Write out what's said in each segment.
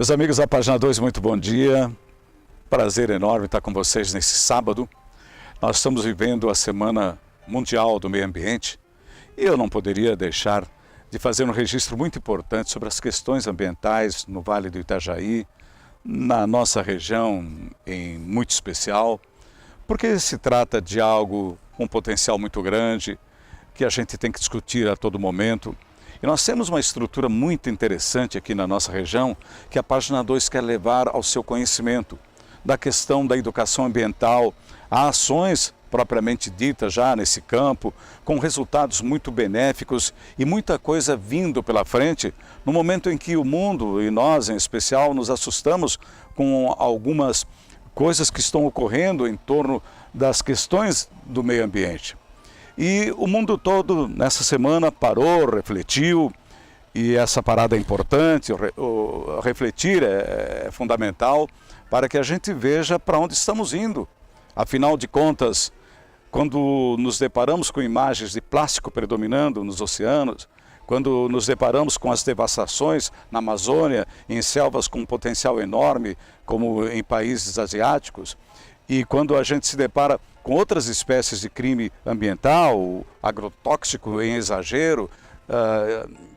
Meus amigos da Página 2, muito bom dia. Prazer enorme estar com vocês nesse sábado. Nós estamos vivendo a Semana Mundial do Meio Ambiente e eu não poderia deixar de fazer um registro muito importante sobre as questões ambientais no Vale do Itajaí, na nossa região em muito especial, porque se trata de algo com um potencial muito grande, que a gente tem que discutir a todo momento. E nós temos uma estrutura muito interessante aqui na nossa região, que a Página 2 quer levar ao seu conhecimento, da questão da educação ambiental, a ações propriamente ditas já nesse campo, com resultados muito benéficos e muita coisa vindo pela frente, no momento em que o mundo, e nós em especial, nos assustamos com algumas coisas que estão ocorrendo em torno das questões do meio ambiente. E o mundo todo, nessa semana, parou, refletiu, e essa parada é importante, refletir é fundamental para que a gente veja para onde estamos indo. Afinal de contas, quando nos deparamos com imagens de plástico predominando nos oceanos, quando nos deparamos com as devastações na Amazônia, em selvas com um potencial enorme, como em países asiáticos, e quando a gente se depara com outras espécies de crime ambiental, agrotóxico em exagero,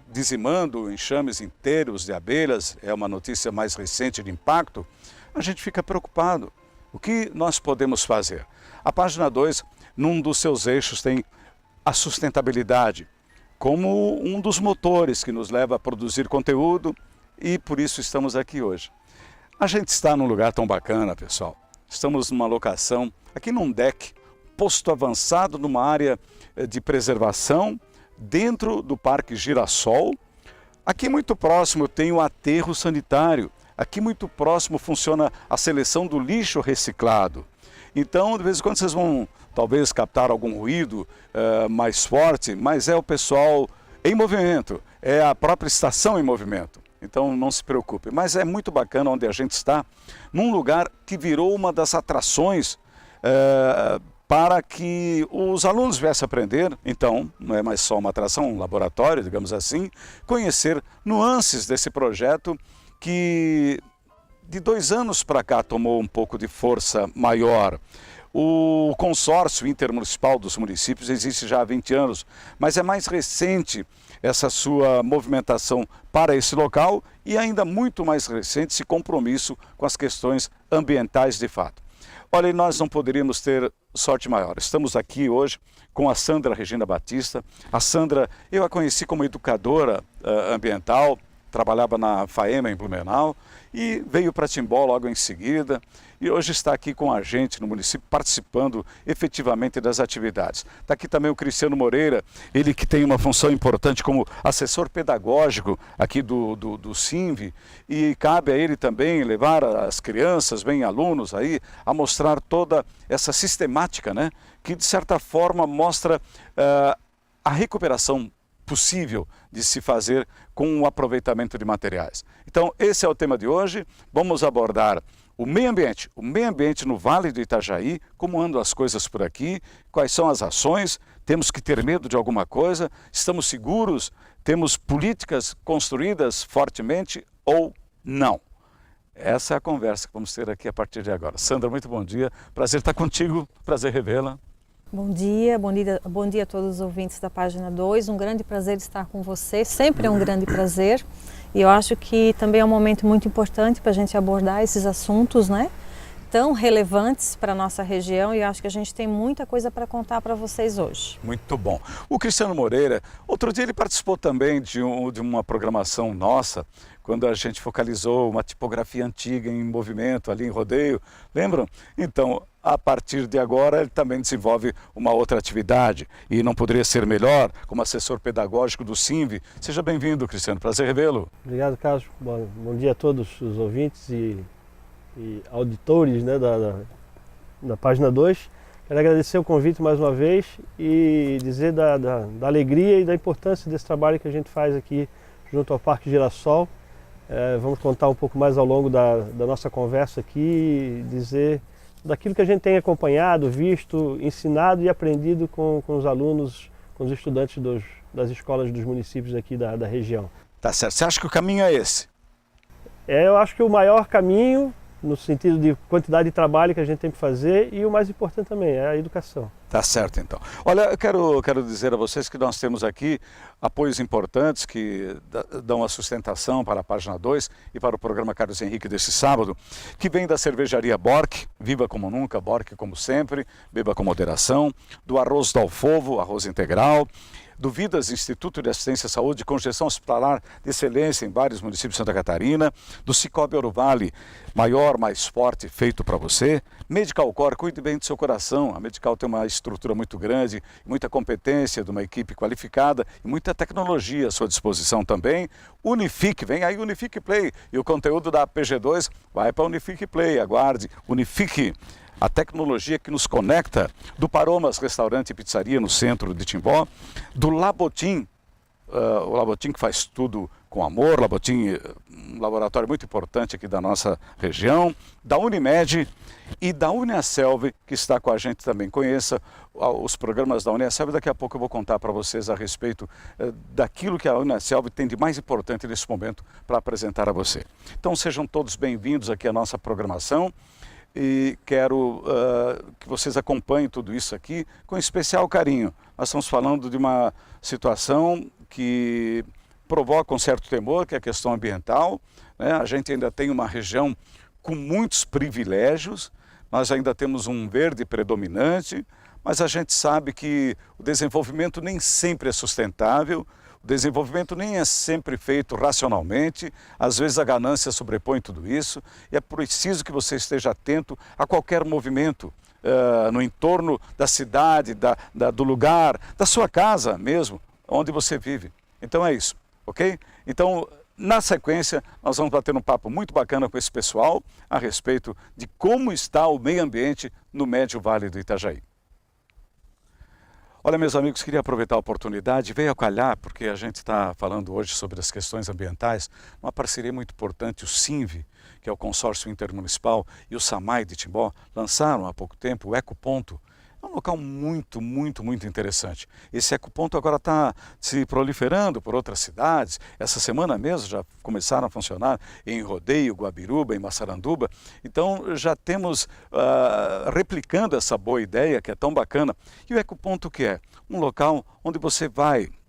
dizimando enxames inteiros de abelhas, é uma notícia mais recente de impacto, a gente fica preocupado. O que nós podemos fazer? A Página 2, num dos seus eixos, tem a sustentabilidade como um dos motores que nos leva a produzir conteúdo e por isso estamos aqui hoje. A gente está num lugar tão bacana, pessoal. Estamos numa locação, aqui num deck, posto avançado numa área de preservação, dentro do Parque Girassol. Aqui muito próximo tem o aterro sanitário. Aqui muito próximo funciona a seleção do lixo reciclado. Então, de vez em quando vocês vão talvez captar algum ruído mais forte, mas é o pessoal em movimento, é a própria estação em movimento. Então não se preocupe, mas é muito bacana onde a gente está, num lugar que virou uma das atrações para que os alunos viessem aprender. Então não é mais só uma atração, um laboratório, digamos assim, conhecer nuances desse projeto que de 2 anos para cá tomou um pouco de força maior. O consórcio intermunicipal dos municípios existe já há 20 anos, mas é mais recente essa sua movimentação para esse local e ainda muito mais recente esse compromisso com as questões ambientais de fato. Olha, nós não poderíamos ter sorte maior. Estamos aqui hoje com a Sandra Regina Batista. A Sandra, eu a conheci como educadora ambiental, trabalhava na FAEMA em Blumenau e veio para Timbó logo em seguida e hoje está aqui com a gente no município participando efetivamente das atividades. Está aqui também o Cristiano Moreira, ele que tem uma função importante como assessor pedagógico aqui do SINV e cabe a ele também levar as crianças, bem alunos aí, a mostrar toda essa sistemática, né, que de certa forma mostra a recuperação possível de se fazer com o aproveitamento de materiais. Então, esse é o tema de hoje. Vamos abordar o meio ambiente no Vale do Itajaí, como andam as coisas por aqui, quais são as ações, temos que ter medo de alguma coisa, estamos seguros, temos políticas construídas fortemente ou não. Essa é a conversa que vamos ter aqui a partir de agora. Sandra, muito bom dia, prazer estar contigo, prazer revê-la. Bom dia a todos os ouvintes da Página 2, um grande prazer estar com você, sempre é um grande prazer e eu acho que também é um momento muito importante para a gente abordar esses assuntos, né, tão relevantes para a nossa região e eu acho que a gente tem muita coisa para contar para vocês hoje. Muito bom. O Cristiano Moreira, outro dia ele participou também de uma programação nossa, quando a gente focalizou uma tipografia antiga em movimento ali em Rodeio, lembram? Então, a partir de agora, ele também desenvolve uma outra atividade e não poderia ser melhor como assessor pedagógico do SINV. Seja bem-vindo, Cristiano, prazer revê-lo. Obrigado, Carlos. Bom dia a todos os ouvintes e auditores, né, da Página 2. Quero agradecer o convite mais uma vez e dizer da alegria e da importância desse trabalho que a gente faz aqui junto ao Parque Girassol. Vamos contar um pouco mais ao longo da nossa conversa aqui e dizer daquilo que a gente tem acompanhado, visto, ensinado e aprendido com os alunos, com os estudantes das escolas dos municípios aqui da região. Tá certo. Você acha que o caminho é esse? eu acho que o maior caminho, no sentido de quantidade de trabalho que a gente tem que fazer, e o mais importante também é a educação. Tá certo, então. Olha, eu quero dizer a vocês que nós temos aqui apoios importantes que dão a sustentação para a página 2 e para o programa Carlos Henrique desse sábado, que vem da cervejaria Bork, viva como nunca, Bork como sempre, beba com moderação, do arroz Dalfovo, arroz integral, do Vidas Instituto de Assistência à Saúde com gestão hospitalar de excelência em vários municípios de Santa Catarina, do Cicobi Ouruvale, maior, mais forte, feito para você, Medical Core, cuide bem do seu coração, a Medical tem uma estrutura muito grande, muita competência de uma equipe qualificada e muita tecnologia à sua disposição também, Unifique, vem aí Unifique Play, e o conteúdo da PG2 vai para Unifique Play, aguarde, Unifique, a tecnologia que nos conecta, do Paromas Restaurante e Pizzaria no centro de Timbó, do Labotim, o Labotim que faz tudo com amor, Labotim, um laboratório muito importante aqui da nossa região, da Unimed e da Uniaselv, que está com a gente também. Conheça os programas da Uniaselv, daqui a pouco eu vou contar para vocês a respeito daquilo que a Uniaselv tem de mais importante nesse momento para apresentar a você. Então sejam todos bem-vindos aqui à nossa programação. E quero que vocês acompanhem tudo isso aqui com especial carinho. Nós estamos falando de uma situação que provoca um certo temor, que é a questão ambiental, né? A gente ainda tem uma região com muitos privilégios, nós ainda temos um verde predominante, mas a gente sabe que o desenvolvimento nem sempre é sustentável, o desenvolvimento nem é sempre feito racionalmente, às vezes a ganância sobrepõe tudo isso e é preciso que você esteja atento a qualquer movimento no entorno da cidade, do lugar, da sua casa mesmo, onde você vive. Então é isso, ok? Então, na sequência, nós vamos bater um papo muito bacana com esse pessoal a respeito de como está o meio ambiente no Médio Vale do Itajaí. Olha, meus amigos, queria aproveitar a oportunidade, veio a calhar, porque a gente está falando hoje sobre as questões ambientais, uma parceria muito importante, o SINV, que é o Consórcio Intermunicipal, e o SAMAI de Timbó, lançaram há pouco tempo o Ecoponto. É um local muito interessante. Esse ecoponto agora está se proliferando por outras cidades. Essa semana mesmo já começaram a funcionar em Rodeio, Guabiruba, em Massaranduba. Então já temos replicando essa boa ideia que é tão bacana. E o ecoponto o que é? Um local onde você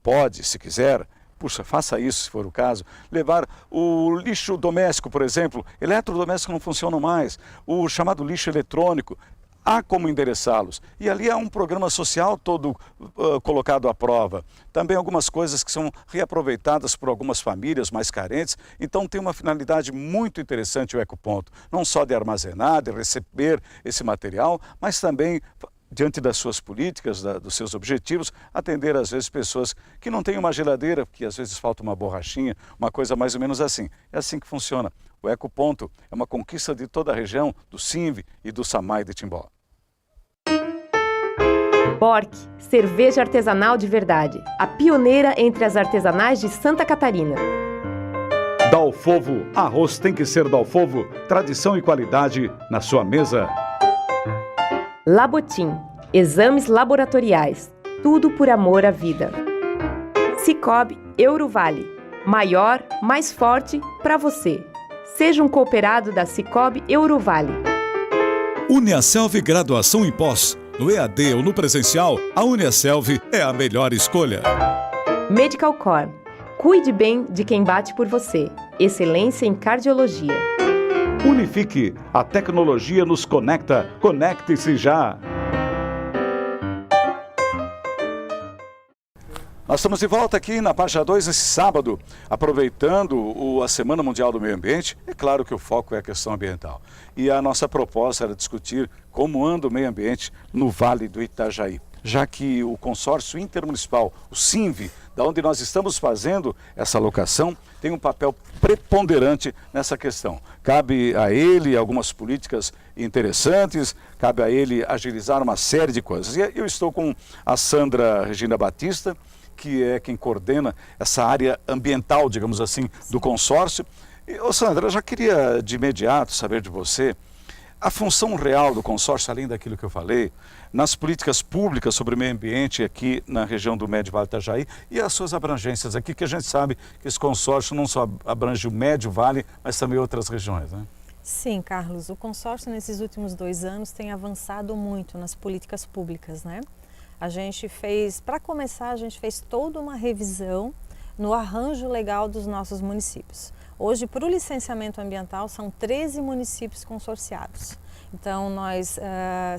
pode, se quiser, puxa, faça isso se for o caso, levar o lixo doméstico, por exemplo, eletrodoméstico não funcionam mais, o chamado lixo eletrônico, há como endereçá-los. E ali há um programa social todo colocado à prova. Também algumas coisas que são reaproveitadas por algumas famílias mais carentes. Então tem uma finalidade muito interessante o Ecoponto. Não só de armazenar, de receber esse material, mas também, diante das suas políticas, dos seus objetivos, atender às vezes pessoas que não têm uma geladeira, que às vezes falta uma borrachinha, uma coisa mais ou menos assim. É assim que funciona. O Ecoponto é uma conquista de toda a região, do SINV e do SAMAI de Timbó. Bork, cerveja artesanal de verdade, a pioneira entre as artesanais de Santa Catarina. Dalfovo, arroz tem que ser Dalfovo, tradição e qualidade na sua mesa. Labotim, exames laboratoriais, tudo por amor à vida. Cicobi Ouruvale, maior, mais forte para você. Seja um cooperado da Cicobi Ouruvale. Uniaselv Graduação em Pós. No EAD ou no presencial, a Uniaselv é a melhor escolha. Medical Core. Cuide bem de quem bate por você. Excelência em cardiologia. Unifique. A tecnologia nos conecta. Conecte-se já. Nós estamos de volta aqui na página 2 esse sábado, aproveitando a Semana Mundial do Meio Ambiente. É claro que o foco é a questão ambiental. E a nossa proposta era discutir como anda o meio ambiente no Vale do Itajaí. Já que o consórcio intermunicipal, o SINV, da onde nós estamos fazendo essa alocação, tem um papel preponderante nessa questão. Cabe a ele algumas políticas interessantes, cabe a ele agilizar uma série de coisas. E eu estou com a Sandra Regina Batista, que é quem coordena essa área ambiental, digamos assim, do consórcio. E, Sandra, eu já queria de imediato saber de você A função real do consórcio, além daquilo que eu falei, nas políticas públicas sobre o meio ambiente aqui na região do Médio Vale do Itajaí e as suas abrangências aqui, que a gente sabe que esse consórcio não só abrange o Médio Vale, mas também outras regiões, né? Sim, Carlos, o consórcio nesses últimos 2 anos tem avançado muito nas políticas públicas, né? A gente fez, para começar, a gente fez toda uma revisão no arranjo legal dos nossos municípios. Hoje, para o licenciamento ambiental, são 13 municípios consorciados. Então, nós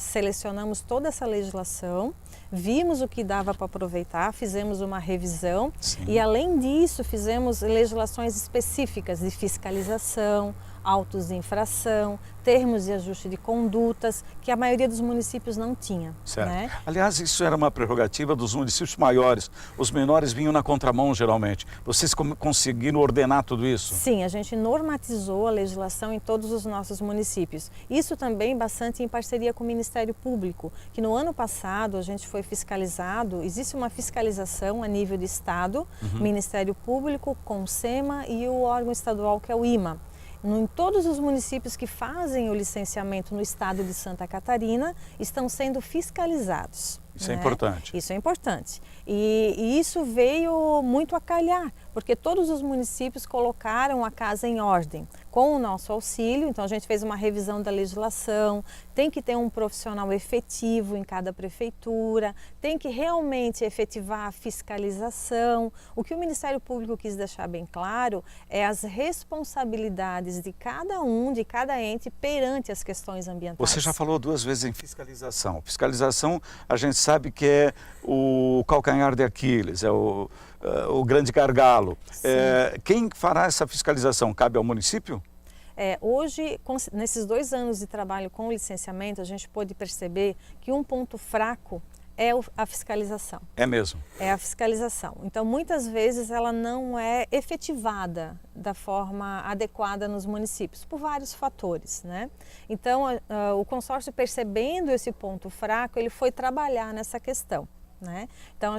selecionamos toda essa legislação, vimos o que dava para aproveitar, fizemos uma revisão. Sim. E, além disso, fizemos legislações específicas de fiscalização, autos de infração, termos de ajuste de condutas, que a maioria dos municípios não tinha. Certo. Né? Aliás, isso era uma prerrogativa dos municípios maiores. Os menores vinham na contramão, geralmente. Vocês conseguiram ordenar tudo isso? Sim, a gente normatizou a legislação em todos os nossos municípios. Isso também bastante em parceria com o Ministério Público, que no ano passado a gente foi fiscalizado, existe uma fiscalização a nível de Estado, Ministério Público, CONSEMA e o órgão estadual que é o IMA. Em todos os municípios que fazem o licenciamento no estado de Santa Catarina estão sendo fiscalizados. Isso é importante. Isso é importante. E isso veio muito a calhar, porque todos os municípios colocaram a casa em ordem com o nosso auxílio. Então a gente fez uma revisão da legislação, tem que ter um profissional efetivo em cada prefeitura, tem que realmente efetivar a fiscalização. O que o Ministério Público quis deixar bem claro é as responsabilidades de cada um, de cada ente perante as questões ambientais. Você já falou 2 vezes em fiscalização. Fiscalização, a gente sabe que é o calcanhar de Aquiles, é o grande gargalo. Quem fará essa fiscalização? Cabe ao município? Hoje, nesses 2 anos de trabalho com o licenciamento, a gente pôde perceber que um ponto fraco é a fiscalização. É mesmo? É a fiscalização. Então, muitas vezes ela não é efetivada da forma adequada nos municípios, por vários fatores, né? Então, o consórcio, percebendo esse ponto fraco, ele foi trabalhar nessa questão. Né? Então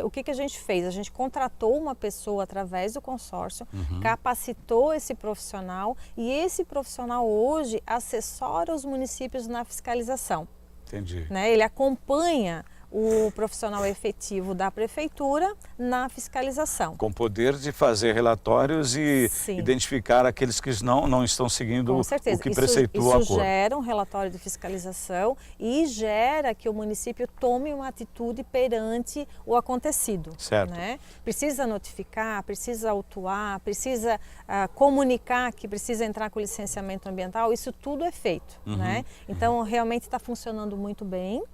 o que a gente fez? A gente contratou uma pessoa através do consórcio, capacitou esse profissional e esse profissional hoje assessora os municípios na fiscalização. Entendi. Né? Ele acompanha o profissional efetivo da prefeitura na fiscalização. Com poder de fazer relatórios e Sim. identificar aqueles que não estão seguindo o que preceitua o acordo. Isso gera um relatório de fiscalização e gera que o município tome uma atitude perante o acontecido. Certo. Né? Precisa notificar, precisa autuar, precisa comunicar que precisa entrar com o licenciamento ambiental, isso tudo é feito. Né? Então, realmente está funcionando muito bem.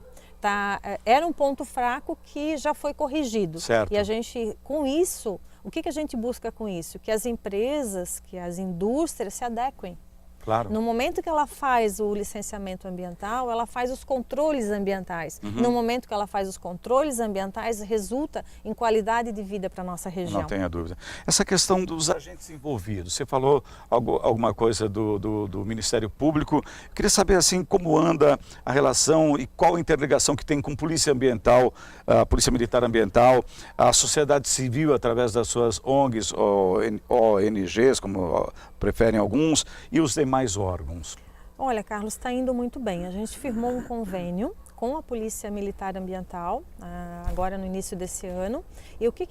Era um ponto fraco que já foi corrigido. Certo. E a gente, com isso, o que a gente busca com isso? Que as empresas, que as indústrias se adequem. Claro. No momento que ela faz o licenciamento ambiental, ela faz os controles ambientais. No momento que ela faz os controles ambientais, resulta em qualidade de vida para a nossa região. Não tenha dúvida. Essa questão dos agentes envolvidos, você falou alguma coisa do Ministério Público. Eu queria saber assim como anda a relação e qual a interligação que tem com Polícia Ambiental, a Polícia Militar Ambiental, a sociedade civil através das suas ONGs ou ONGs, como preferem alguns, e os demais órgãos. Olha, Carlos, está indo muito bem. A gente firmou um convênio com a Polícia Militar Ambiental, agora no início desse ano. E o que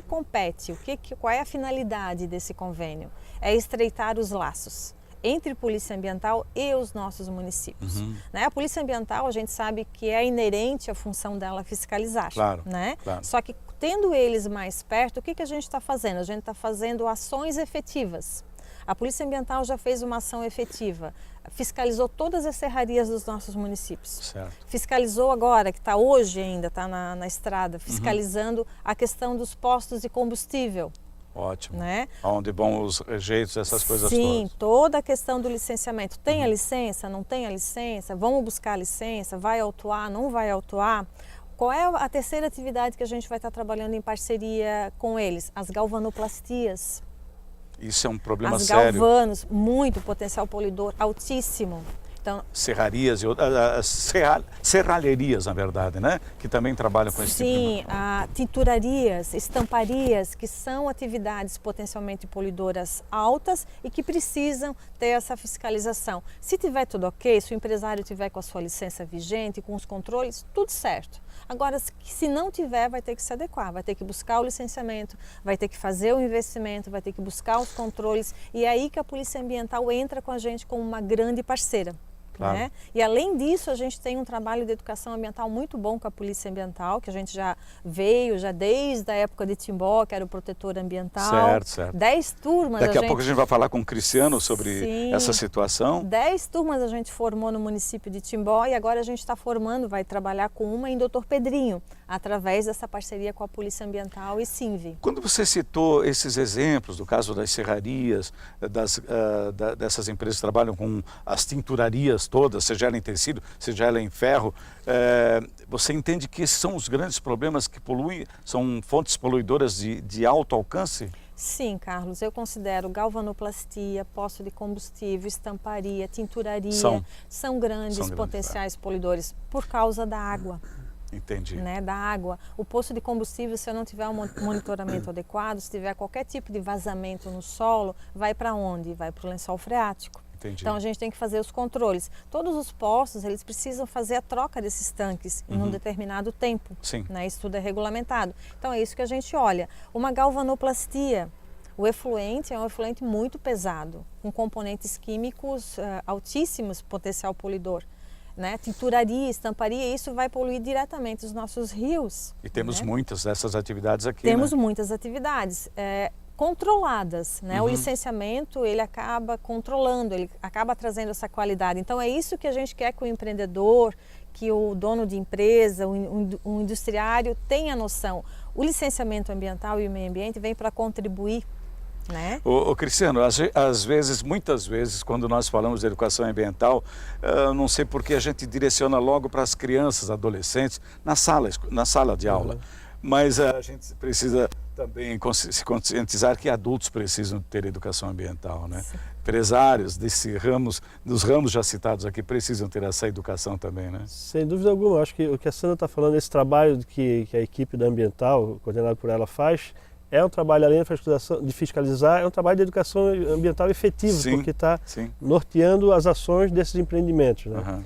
compete? Qual é a finalidade desse convênio? É estreitar os laços entre Polícia Ambiental e os nossos municípios. Né? A Polícia Ambiental, a gente sabe que é inerente à função dela fiscalizar. Claro, né? Claro. Só que tendo eles mais perto, o que a gente está fazendo? A gente está fazendo ações efetivas. A Polícia Ambiental já fez uma ação efetiva, fiscalizou todas as serrarias dos nossos municípios. Certo. Fiscalizou agora, que está hoje ainda, está na estrada, fiscalizando a questão dos postos de combustível. Ótimo. Né? Onde vão os rejeitos, essas coisas todas. Sim, toda a questão do licenciamento. Tem a licença, não tem a licença? Vamos buscar a licença? Vai autuar, não vai autuar? Qual é a terceira atividade que a gente vai estar trabalhando em parceria com eles? As galvanoplastias. Isso é um problema As sério. galvanos, muito potencial poluidor, altíssimo. Então, serrarias e serralherias, na verdade, né? Que também trabalham com esse tipo de sim, tinturarias, estamparias, que são atividades potencialmente poluidoras altas e que precisam ter essa fiscalização. Se tiver tudo ok, se o empresário tiver com a sua licença vigente, com os controles, tudo certo. Agora, se não tiver, vai ter que se adequar, vai ter que buscar o licenciamento, vai ter que fazer o investimento, vai ter que buscar os controles, e é aí que a Polícia Ambiental entra com a gente como uma grande parceira. Claro. Né? E além disso, a gente tem um trabalho de educação ambiental muito bom com a Polícia Ambiental, que a gente já veio desde a época de Timbó, que era o protetor ambiental. Certo. 10 turmas. Daqui a pouco a gente vai falar com o Cristiano sobre Sim, essa situação. 10 turmas a gente formou no município de Timbó e agora a gente está formando, vai trabalhar com uma em Doutor Pedrinho, através dessa parceria com a Polícia Ambiental e Cinve. Quando você citou esses exemplos, do caso das serrarias, dessas empresas que trabalham com as tinturarias todas, seja ela em tecido, seja ela em ferro, você entende que esses são os grandes problemas que poluem, são fontes poluidoras de alto alcance? Sim, Carlos, eu considero galvanoplastia, poço de combustível, estamparia, tinturaria, são grandes potenciais poluidores por causa da água. Entendi. Né, da água. O poço de combustível, se eu não tiver um monitoramento adequado, se tiver qualquer tipo de vazamento no solo, vai para onde? Vai para o lençol freático. Entendi. Então a gente tem que fazer os controles. Todos os poços, eles precisam fazer a troca desses tanques em um determinado tempo. Sim. Né? Isso tudo é regulamentado. Então é isso que a gente olha. Uma galvanoplastia, o efluente é um efluente muito pesado, com componentes químicos altíssimos, potencial poluidor. Né? Tinturaria, estamparia, isso vai poluir diretamente os nossos rios. E temos muitas dessas atividades aqui, Temos né? muitas atividades controladas, né? O licenciamento, ele acaba controlando, ele acaba trazendo essa qualidade. Então é isso que a gente quer que o empreendedor, que o dono de empresa, o industriário tenha noção. O licenciamento ambiental e o meio ambiente vem para contribuir. Né? Cristiano, às vezes, muitas vezes, quando nós falamos de educação ambiental, não sei por que a gente direciona logo para as crianças, adolescentes, na sala de aula. Mas a gente precisa também se conscientizar que adultos precisam ter educação ambiental, né? Empresários dos ramos já citados aqui precisam ter essa educação também, né? Sem dúvida alguma. Acho que o que a Sandra está falando, esse trabalho que a equipe da Ambiental, coordenada por ela, faz, é um trabalho, além de fiscalizar, é um trabalho de educação ambiental efetivo, porque está norteando as ações desses empreendimentos. Né?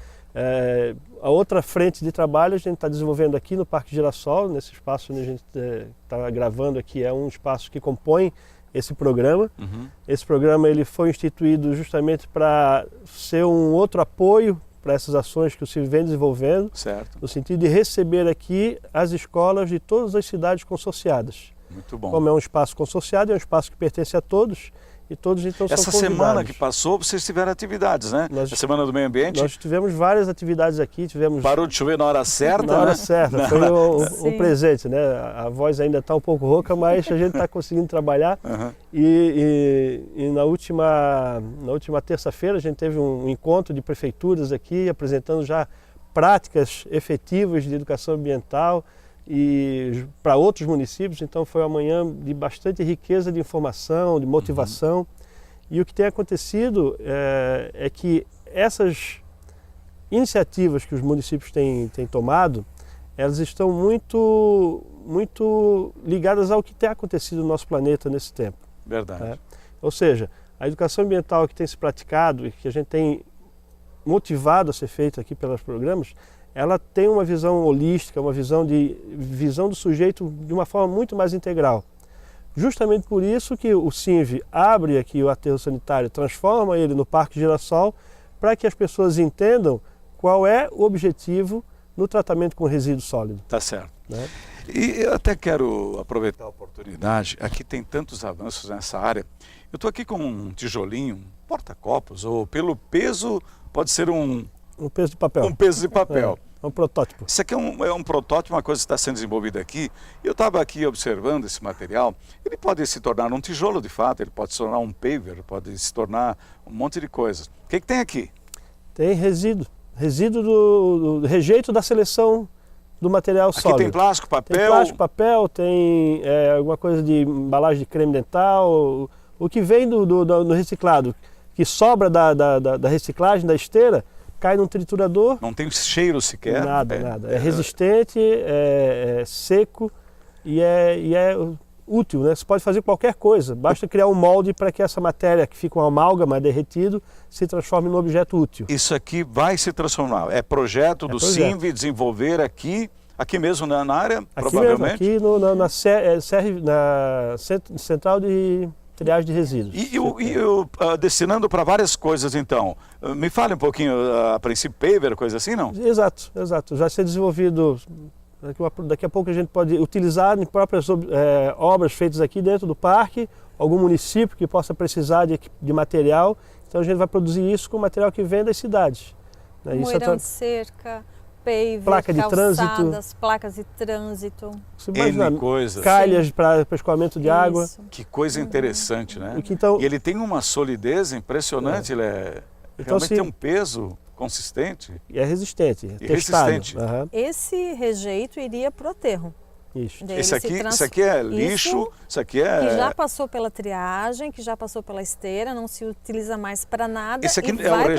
A outra frente de trabalho a gente está desenvolvendo aqui no Parque Girassol, nesse espaço onde a gente está gravando aqui, é um espaço que compõe esse programa. Esse programa ele foi instituído justamente para ser um outro apoio para essas ações que o Cinve vem desenvolvendo, no sentido de receber aqui as escolas de todas as cidades consorciadas. Muito bom. Como é um espaço consorciado, é um espaço que pertence a todos e todos então são convidados. Essa semana que passou, vocês tiveram atividades, né? A Semana do Meio Ambiente. Nós tivemos várias atividades aqui, Parou de chover na hora certa, Na hora certa, foi um presente, né? A voz ainda está um pouco rouca, mas a gente está conseguindo trabalhar. E na última terça-feira a gente teve um encontro de prefeituras aqui, apresentando já práticas efetivas de educação ambiental, e para outros municípios, então foi uma manhã de bastante riqueza de informação, de motivação. E o que tem acontecido é que essas iniciativas que os municípios têm tomado, elas estão muito ligadas ao que tem acontecido no nosso planeta nesse tempo. Verdade. Ou seja, a educação ambiental que tem se praticado e que a gente tem motivado a ser feita aqui pelos programas, ela tem uma visão holística, uma visão do sujeito de uma forma muito mais integral. Justamente por isso que o Cinve abre aqui o aterro sanitário, transforma ele no Parque Girassol, para que as pessoas entendam qual é o objetivo no tratamento com resíduo sólido. Tá certo. Né? E eu até quero aproveitar a oportunidade, aqui tem tantos avanços nessa área. Eu estou aqui com um tijolinho, um porta-copos, ou pelo peso, pode ser um peso de papel. Um peso de papel. É um protótipo. Isso aqui é um protótipo, uma coisa que está sendo desenvolvida aqui. Eu estava aqui observando esse material. Ele pode se tornar um tijolo de fato, ele pode se tornar um paver, pode se tornar um monte de coisas. O que tem aqui? Tem resíduo. Resíduo do rejeito da seleção do material sólido. Aqui tem plástico, papel? Tem plástico, papel, tem alguma coisa de embalagem de creme dental. O que vem do reciclado, que sobra da reciclagem, da esteira, cai num triturador. Não tem cheiro sequer. Nada. É resistente, é seco e é útil, né? Você pode fazer qualquer coisa, basta criar um molde para que essa matéria, que fica um amálgama derretido, se transforme num objeto útil. Isso aqui vai se transformar. É projeto do CINV desenvolver aqui mesmo na área, aqui provavelmente? Mesmo, aqui na Central de Triagem de Resíduos. Destinando para várias coisas, então. Me fale um pouquinho, a princípio, paver, coisa assim, não? Exato. Já ser desenvolvido. Daqui a pouco a gente pode utilizar em próprias obras feitas aqui dentro do parque, algum município que possa precisar de material. Então a gente vai produzir isso com material que vem das cidades. Moirão de cerca, paver, placa de calçadas, placas de trânsito. N coisas. Calhas para escoamento de água. Que coisa interessante, né? Então, e ele tem uma solidez impressionante, ele realmente tem um peso consistente. E é resistente, e testado. Resistente. Uhum. Esse rejeito iria para o aterro. Isso. Isso aqui é lixo, isso aqui é... Que já passou pela triagem, que já passou pela esteira, não se utiliza mais para nada. Esse aqui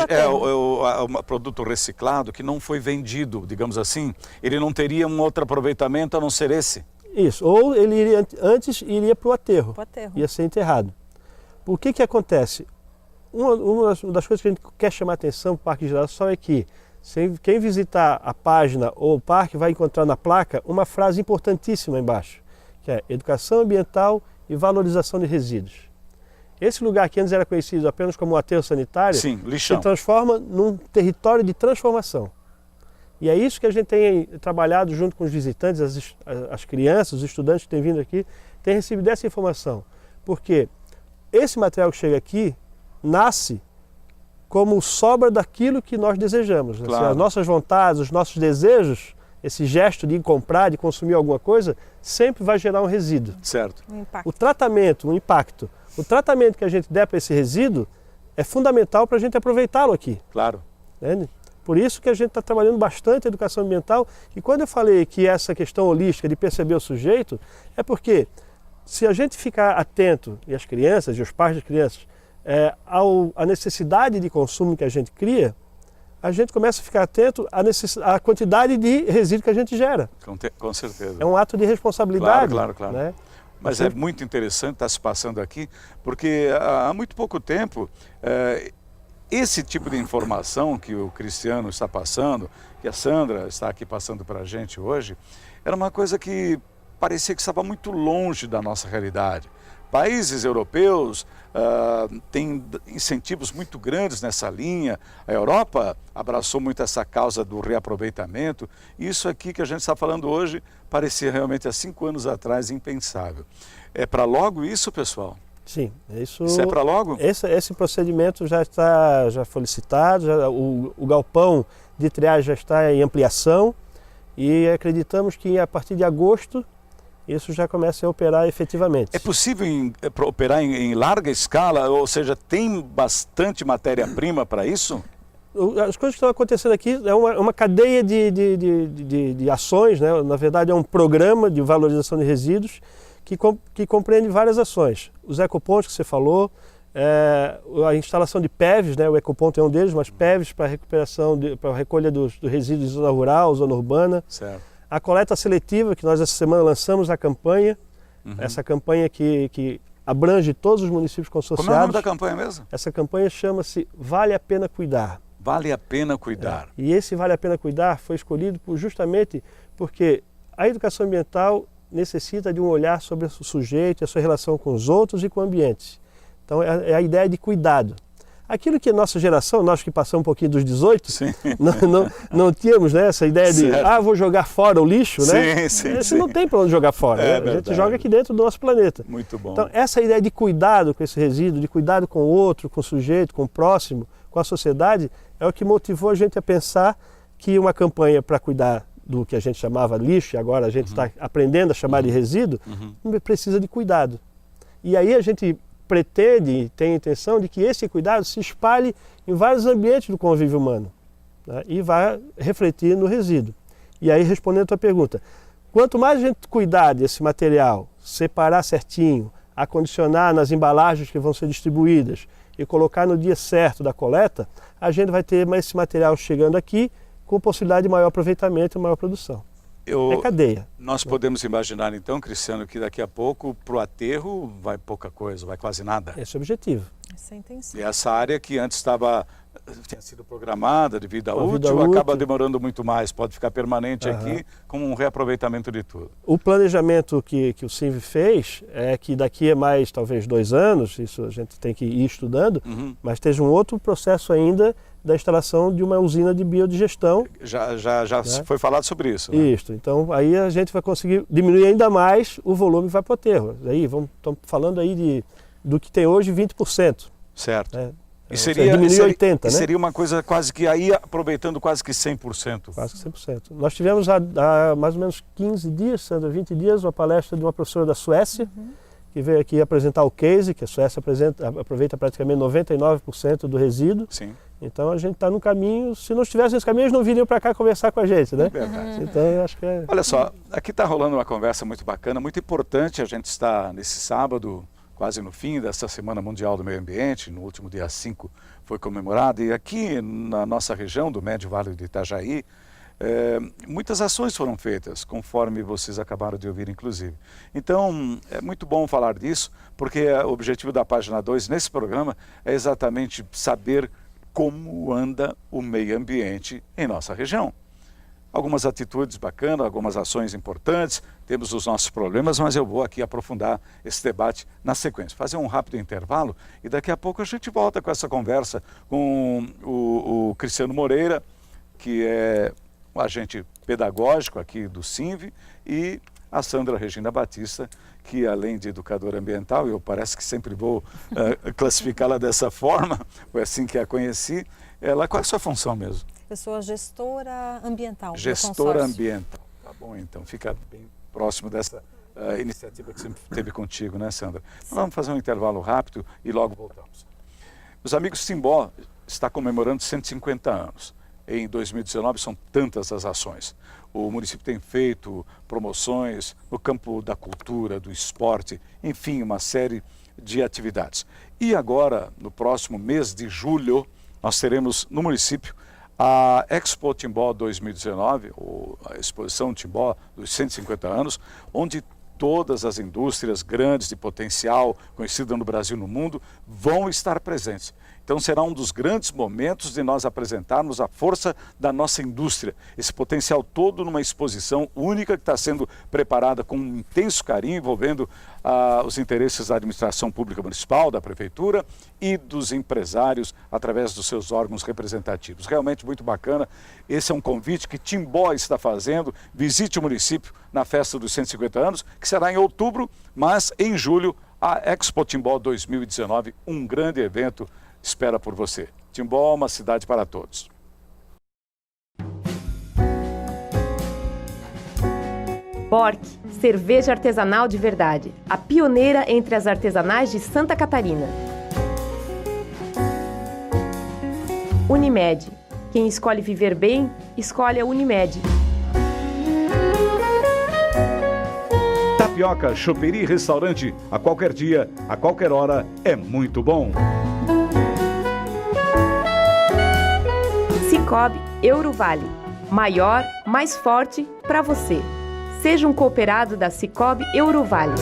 é o produto reciclado que não foi vendido, digamos assim. Ele não teria um outro aproveitamento a não ser esse. Isso, ou ele iria para o aterro, ia ser enterrado. O que acontece? Uma das coisas que a gente quer chamar a atenção para o Parque de Girassol é que quem visitar a página ou o parque vai encontrar na placa uma frase importantíssima embaixo, que é educação ambiental e valorização de resíduos. Esse lugar que antes era conhecido apenas como um aterro sanitário, sim, lixão, se transforma num território de transformação. E é isso que a gente tem trabalhado junto com os visitantes, as crianças, os estudantes que têm vindo aqui, têm recebido essa informação. Porque esse material que chega aqui nasce como sobra daquilo que nós desejamos. Claro. Assim, as nossas vontades, os nossos desejos, esse gesto de ir comprar, de consumir alguma coisa, sempre vai gerar um resíduo. Certo. O tratamento, o impacto. O tratamento que a gente der para esse resíduo é fundamental para a gente aproveitá-lo aqui. Claro. Entende? Por isso que a gente está trabalhando bastante a educação ambiental. E quando eu falei que essa questão holística de perceber o sujeito, é porque se a gente ficar atento, e as crianças e os pais das crianças, à necessidade de consumo que a gente cria, a gente começa a ficar atento à quantidade de resíduo que a gente gera. Com certeza. É um ato de responsabilidade. Claro. Né? Mas é muito interessante estar se passando aqui, porque há muito pouco tempo, esse tipo de informação que o Cristiano está passando, que a Sandra está aqui passando para a gente hoje, era uma coisa que parecia que estava muito longe da nossa realidade. Países europeus têm incentivos muito grandes nessa linha. A Europa abraçou muito essa causa do reaproveitamento. Isso aqui que a gente está falando hoje parecia realmente há 5 anos atrás impensável. É para logo isso, pessoal? Sim, isso é para logo? Esse procedimento já foi licitado, o galpão de triagem já está em ampliação e acreditamos que a partir de agosto isso já começa a operar efetivamente. É possível operar em larga escala, ou seja, tem bastante matéria-prima para isso? As coisas que estão acontecendo aqui é uma cadeia de ações, né? Na verdade é um programa de valorização de resíduos que compreende várias ações. Os ecopontos que você falou, a instalação de PEVs, né? O ecoponto é um deles, mas PEVs para recuperação, para a recolha dos resíduos em zona rural, zona urbana. Certo. A coleta seletiva, que nós essa semana lançamos a campanha, essa campanha que abrange todos os municípios consorciados. Como é o nome da campanha mesmo? Essa campanha chama-se Vale a Pena Cuidar. Vale a Pena Cuidar. E esse Vale a Pena Cuidar foi escolhido justamente porque a educação ambiental necessita de um olhar sobre o sujeito, a sua relação com os outros e com o ambiente. Então é a ideia de cuidado. Aquilo que a nossa geração, nós que passamos um pouquinho dos 18, não tínhamos, né, essa ideia de, vou jogar fora o lixo, né? Sim. Não tem para onde jogar fora, né? A gente joga aqui dentro do nosso planeta. Muito bom. Então essa ideia de cuidado com esse resíduo, de cuidado com o outro, com o sujeito, com o próximo, com a sociedade, é o que motivou a gente a pensar que uma campanha para cuidar do que a gente chamava lixo, e agora a gente está aprendendo a chamar de resíduo, precisa de cuidado. E aí a gente pretende, tem a intenção de que esse cuidado se espalhe em vários ambientes do convívio humano, né? E vai refletir no resíduo. E aí, respondendo a tua pergunta, quanto mais a gente cuidar desse material, separar certinho, acondicionar nas embalagens que vão ser distribuídas, e colocar no dia certo da coleta, a gente vai ter mais esse material chegando aqui com possibilidade de maior aproveitamento e maior produção. É cadeia. Nós podemos imaginar então, Cristiano, que daqui a pouco para o aterro vai pouca coisa, vai quase nada. Esse é o objetivo. Essa é a intenção. E essa área que antes tinha sido programada de vida útil, acaba demorando muito mais, pode ficar permanente aqui com um reaproveitamento de tudo. O planejamento que o CINV fez é que daqui a mais talvez 2 anos, isso a gente tem que ir estudando, mas esteja um outro processo ainda da instalação de uma usina de biodigestão. Já né? Foi falado sobre isso. Né? Isso, então aí a gente vai conseguir diminuir ainda mais o volume que vai para o aterro. Aí estamos falando aí do que tem hoje 20%. Certo. Né? E seria 80%, né? Seria uma coisa quase que aí aproveitando quase que 100%. Quase que 100%. Nós tivemos há mais ou menos 15 dias, Sandra, 20 dias, uma palestra de uma professora da Suécia, que veio aqui apresentar o case, que a Suécia aproveita praticamente 99% do resíduo. Sim. Então a gente está no caminho, se não estivesse nesse caminho, eles não viriam para cá conversar com a gente, né? Verdade. Então eu acho que é... Olha só, aqui está rolando uma conversa muito bacana, muito importante. A gente está nesse sábado, quase no fim dessa Semana Mundial do Meio Ambiente, no último dia 5 foi comemorado, e aqui na nossa região do Médio Vale do Itajaí, muitas ações foram feitas, conforme vocês acabaram de ouvir, inclusive. Então, é muito bom falar disso, porque o objetivo da página 2 nesse programa é exatamente saber como anda o meio ambiente em nossa região. Algumas atitudes bacanas, algumas ações importantes, temos os nossos problemas, mas eu vou aqui aprofundar esse debate na sequência. Fazer um rápido intervalo e daqui a pouco a gente volta com essa conversa com o Cristiano Moreira, que é o agente pedagógico aqui do CINV, e a Sandra Regina Batista, que além de educadora ambiental, eu parece que sempre vou classificá-la dessa forma, foi assim que a conheci. Qual é a sua função mesmo? Eu sou a gestora ambiental. Gestora ambiental. Tá bom, então fica bem próximo dessa iniciativa que sempre teve contigo, né, Sandra? Então, vamos fazer um intervalo rápido e logo voltamos. Meus amigos, Timbó está comemorando 150 anos. Em 2019 são tantas as ações. O município tem feito promoções no campo da cultura, do esporte, enfim, uma série de atividades. E agora, no próximo mês de julho, nós teremos no município a Expo Timbó 2019, ou a Exposição Timbó dos 150 anos, onde todas as indústrias grandes de potencial, conhecidas no Brasil e no mundo, vão estar presentes. Então será um dos grandes momentos de nós apresentarmos a força da nossa indústria, esse potencial todo numa exposição única que está sendo preparada com um intenso carinho, envolvendo os interesses da administração pública municipal, da prefeitura e dos empresários através dos seus órgãos representativos. Realmente muito bacana. Esse é um convite que Timbó está fazendo. Visite o município na festa dos 150 anos, que será em outubro, mas em julho a Expo Timbó 2019, um grande evento espera por você. Timbó é uma cidade para todos. Bork, cerveja artesanal de verdade. A pioneira entre as artesanais de Santa Catarina. Unimed. Quem escolhe viver bem, escolhe a Unimed. Tapioca, choperia e restaurante, a qualquer dia, a qualquer hora, é muito bom. Cicobi Eurovale. Maior, mais forte para você. Seja um cooperado da Cicobi Eurovale.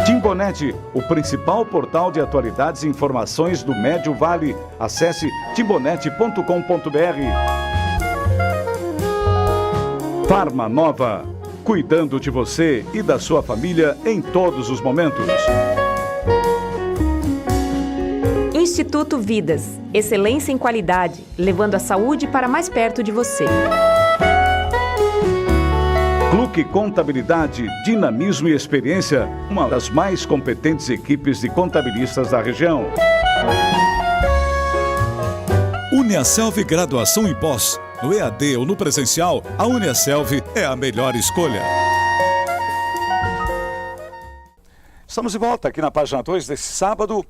Timbonet, o principal portal de atualidades e informações do Médio Vale. Acesse timbonet.com.br. Farma Nova, cuidando de você e da sua família em todos os momentos. Instituto Vidas, excelência em qualidade, levando a saúde para mais perto de você. Cluque Contabilidade, dinamismo e experiência, uma das mais competentes equipes de contabilistas da região. Uniaselv Graduação em Pós. No EAD ou no presencial, a Uniaselv é a melhor escolha. Estamos de volta aqui na página 2 desse sábado,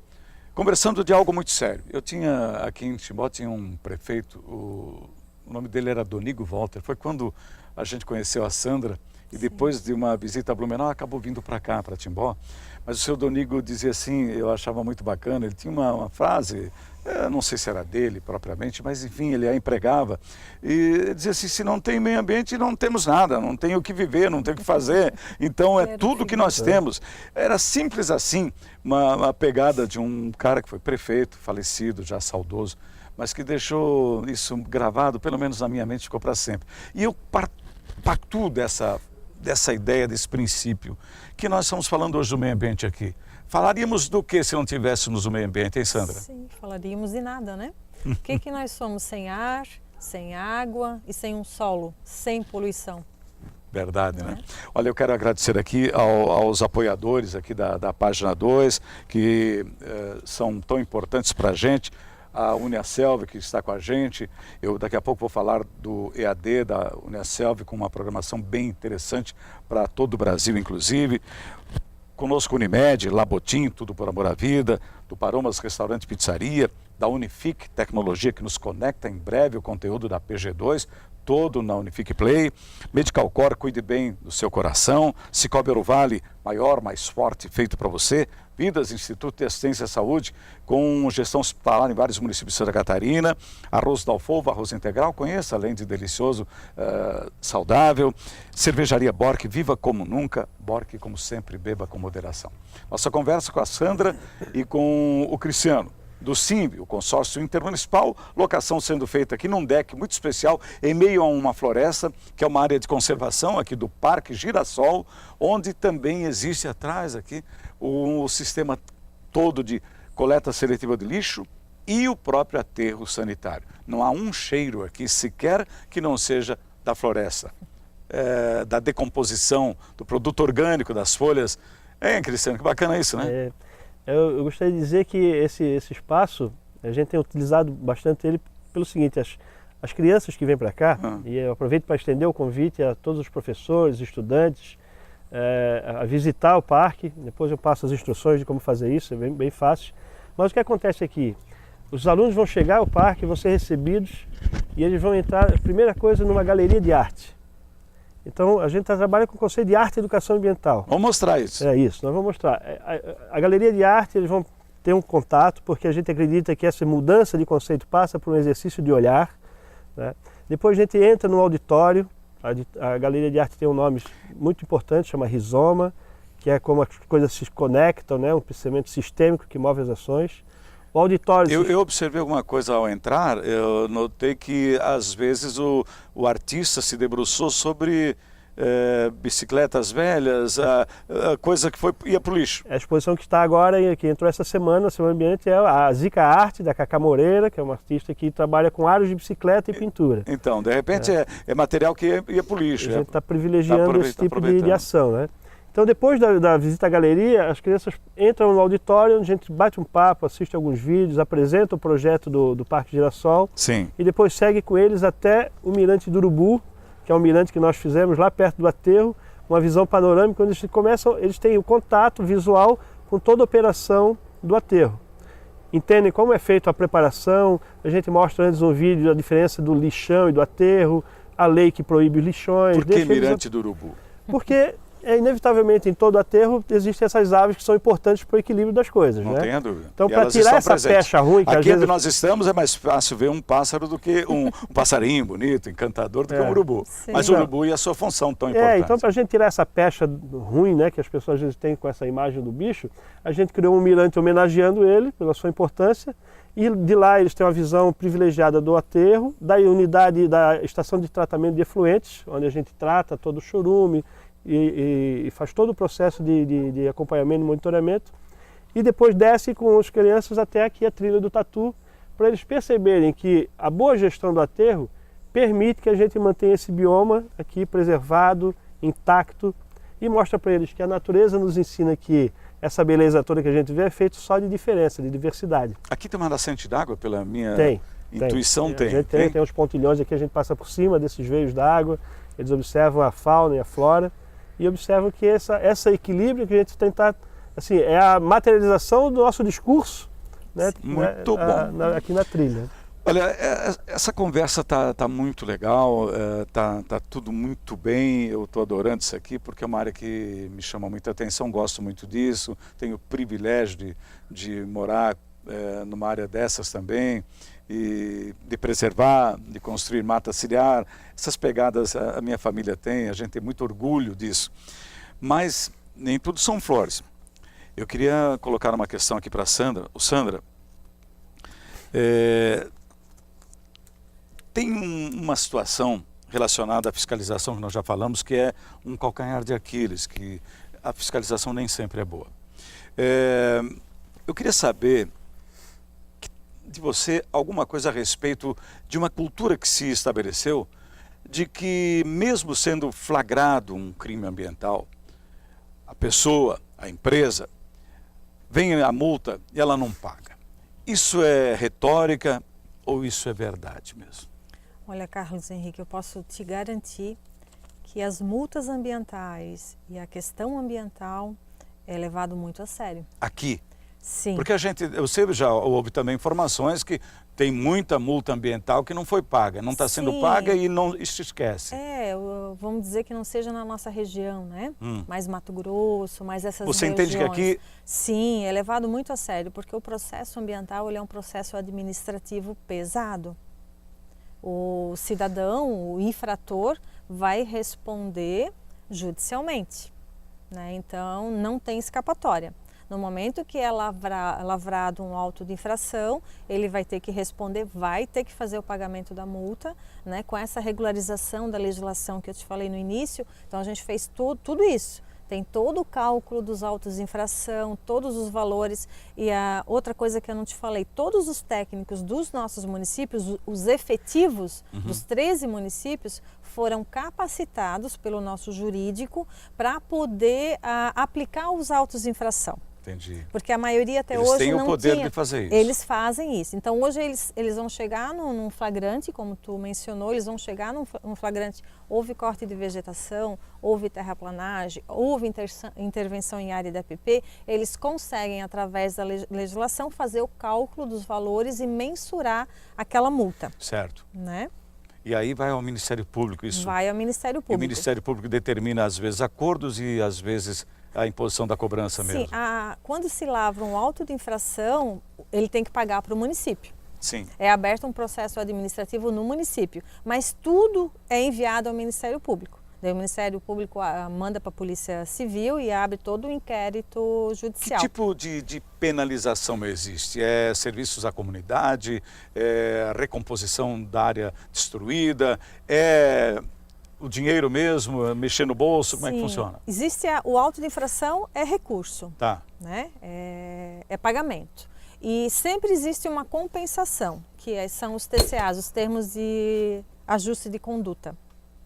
conversando de algo muito sério. Eu tinha, aqui em Timbó, tinha um prefeito, o nome dele era Donigo Walter. Foi quando a gente conheceu a Sandra e depois de uma visita a Blumenau, acabou vindo para cá, para Timbó. Mas o seu Donigo dizia assim, eu achava muito bacana, ele tinha uma frase, não sei se era dele propriamente, mas enfim, ele a empregava, e dizia assim, se não tem meio ambiente, não temos nada, não tem o que viver, não tem o que fazer, então é tudo que nós temos. Era simples assim, uma pegada de um cara que foi prefeito, falecido, já saudoso, mas que deixou isso gravado, pelo menos na minha mente, ficou para sempre. E eu parto dessa ideia, desse princípio, que nós estamos falando hoje do meio ambiente aqui. Falaríamos do que se não tivéssemos o meio ambiente, hein, Sandra? Sim, falaríamos de nada, né? O que nós somos sem ar, sem água e sem um solo, sem poluição? Verdade, né? Olha, eu quero agradecer aqui aos apoiadores aqui da página 2, que são tão importantes para a gente. A Uniaselv, que está com a gente. Eu daqui a pouco vou falar do EAD da Uniaselv, com uma programação bem interessante para todo o Brasil, inclusive. Conosco Unimed, Labotim, Tudo por Amor à Vida, do Paromas Restaurante e Pizzaria, da Unifique Tecnologia, que nos conecta em breve o conteúdo da PG2, todo na Unifique Play. Medical Core, cuide bem do seu coração. Cicobi Euruvale, maior, mais forte, feito para você. Vidas, Instituto de Assistência à Saúde, com gestão hospitalar em vários municípios de Santa Catarina. Arroz da Alfova, arroz integral, conheça, além de delicioso, saudável. Cervejaria Bork, viva como nunca. Bork, como sempre, beba com moderação. Nossa conversa com a Sandra e com o Cristiano, do SIMB, o consórcio intermunicipal, locação sendo feita aqui num deck muito especial, em meio a uma floresta, que é uma área de conservação aqui do Parque Girassol, onde também existe atrás aqui o sistema todo de coleta seletiva de lixo e o próprio aterro sanitário. Não há um cheiro aqui sequer que não seja da floresta, da decomposição, do produto orgânico, das folhas. Cristiano, que bacana isso, né? Eu gostaria de dizer que esse espaço, a gente tem utilizado bastante ele pelo seguinte, as crianças que vêm para cá, e eu aproveito para estender o convite a todos os professores, estudantes, a visitar o parque. Depois eu passo as instruções de como fazer isso, é bem fácil. Mas o que acontece aqui? Os alunos vão chegar ao parque, vão ser recebidos e eles vão entrar, a primeira coisa, numa galeria de arte. Então, a gente trabalha com o conceito de arte e educação ambiental. Vamos mostrar isso. É isso, nós vamos mostrar. A galeria de arte, eles vão ter um contato, porque a gente acredita que essa mudança de conceito passa por um exercício de olhar, né? Depois a gente entra no auditório. A galeria de arte tem um nome muito importante, chama Rizoma, que é como as coisas se conectam, né? Um pensamento sistêmico que move as ações. O auditório... Eu observei alguma coisa ao entrar, eu notei que às vezes o artista se debruçou sobre bicicletas velhas, coisa que ia para o lixo. A exposição que está agora, que entrou essa semana, Semana Ambiente, é a Zica Arte, da Cacá Moreira, que é uma artista que trabalha com aros de bicicleta e pintura. Então, de repente é material que ia para o lixo. A gente está privilegiando esse tipo de ação, né? Então, depois da visita à galeria, as crianças entram no auditório, onde a gente bate um papo, assiste alguns vídeos, apresenta o projeto do Parque Girassol. Sim. E depois segue com eles até o Mirante do Urubu, que é um mirante que nós fizemos lá perto do aterro, uma visão panorâmica, onde eles têm o contato visual com toda a operação do aterro. Entendem como é feita a preparação, a gente mostra antes um vídeo a diferença do lixão e do aterro, a lei que proíbe os lixões. Por que Mirante do Urubu? Porque inevitavelmente em todo aterro existem essas aves que são importantes para o equilíbrio das coisas. Não né? tenha dúvida. Então, para tirar essa pecha ruim... Aqui onde nós estamos é mais fácil ver um pássaro do que um passarinho bonito, encantador, do que um urubu. Sim. Mas o urubu e a sua função tão importante. Então, para a gente tirar essa pecha ruim, né, que as pessoas às vezes têm com essa imagem do bicho, a gente criou um mirante homenageando ele pela sua importância. E de lá eles têm uma visão privilegiada do aterro, da unidade da estação de tratamento de efluentes, onde a gente trata todo o chorume, e faz todo o processo de acompanhamento e monitoramento, e depois desce com as crianças até aqui a trilha do Tatu, para eles perceberem que a boa gestão do aterro permite que a gente mantenha esse bioma aqui preservado, intacto, e mostra para eles que a natureza nos ensina que essa beleza toda que a gente vê é feita só de diferença, de diversidade. Aqui tem uma nascente d'água, pela minha intuição? A gente tem uns pontilhões aqui, a gente passa por cima desses veios d'água, eles observam a fauna e a flora, e observam que esse equilíbrio que a gente tenta, assim, é a materialização do nosso discurso, né, Muito bom. Aqui na trilha. Olha, essa conversa tá muito legal, tá tudo muito bem, eu estou adorando isso aqui porque é uma área que me chama muita atenção, gosto muito disso, tenho o privilégio de morar numa área dessas também, e de preservar, de construir mata ciliar, essas pegadas a minha família tem, a gente tem muito orgulho disso, mas nem tudo são flores. Eu queria colocar uma questão aqui para a Sandra. Sandra, tem uma situação relacionada à fiscalização que nós já falamos, que é um calcanhar de Aquiles, que a fiscalização nem sempre é boa. Eu queria saber de você alguma coisa a respeito de uma cultura que se estabeleceu, de que mesmo sendo flagrado um crime ambiental, a pessoa, a empresa, vem a multa e ela não paga. Isso é retórica ou isso é verdade mesmo? Olha, Carlos Henrique, eu posso te garantir que as multas ambientais e a questão ambiental é levado muito a sério. Aqui? Sim. Porque eu sei, já houve também informações que tem muita multa ambiental que não foi paga, não está sendo paga e não se esquece. Vamos dizer que não seja na nossa região, né? Mais Mato Grosso, mais essas Você regiões. entende que aqui... Sim, é levado muito a sério, porque o processo ambiental ele é um processo administrativo pesado. O cidadão, o infrator, vai responder judicialmente, né? Então, não tem escapatória. No momento que é lavrado um auto de infração, ele vai ter que responder, vai ter que fazer o pagamento da multa, né? Com essa regularização da legislação que eu te falei no início, então a gente fez tudo isso. Tem todo o cálculo dos autos de infração, todos os valores e a outra coisa que eu não te falei, todos os técnicos dos nossos municípios, os efetivos dos 13 municípios foram capacitados pelo nosso jurídico para poder aplicar os autos de infração. Entendi. Porque a maioria até eles hoje têm não o poder tinha. de fazer isso. Eles fazem isso. Então hoje eles vão chegar num flagrante, como tu mencionou, eles vão chegar num flagrante, houve corte de vegetação, houve terraplanagem, houve intervenção em área de APP, eles conseguem, através da legislação, fazer o cálculo dos valores e mensurar aquela multa. Certo. Né? E aí vai ao Ministério Público isso? Vai ao Ministério Público. E o Ministério Público determina, às vezes, acordos e, às vezes, a imposição da cobrança mesmo? Sim, quando se lavra um auto de infração, ele tem que pagar para o município. Sim. É aberto um processo administrativo no município, mas tudo é enviado ao Ministério Público. Daí o Ministério Público manda para a Polícia Civil e abre todo o inquérito judicial. Que tipo de penalização existe? É serviços à comunidade? É recomposição da área destruída? É o dinheiro mesmo, mexer no bolso? Como é que funciona? Existe o auto de infração, é recurso, tá. Né? É pagamento. E sempre existe uma compensação, que são os TCAs, os termos de ajuste de conduta.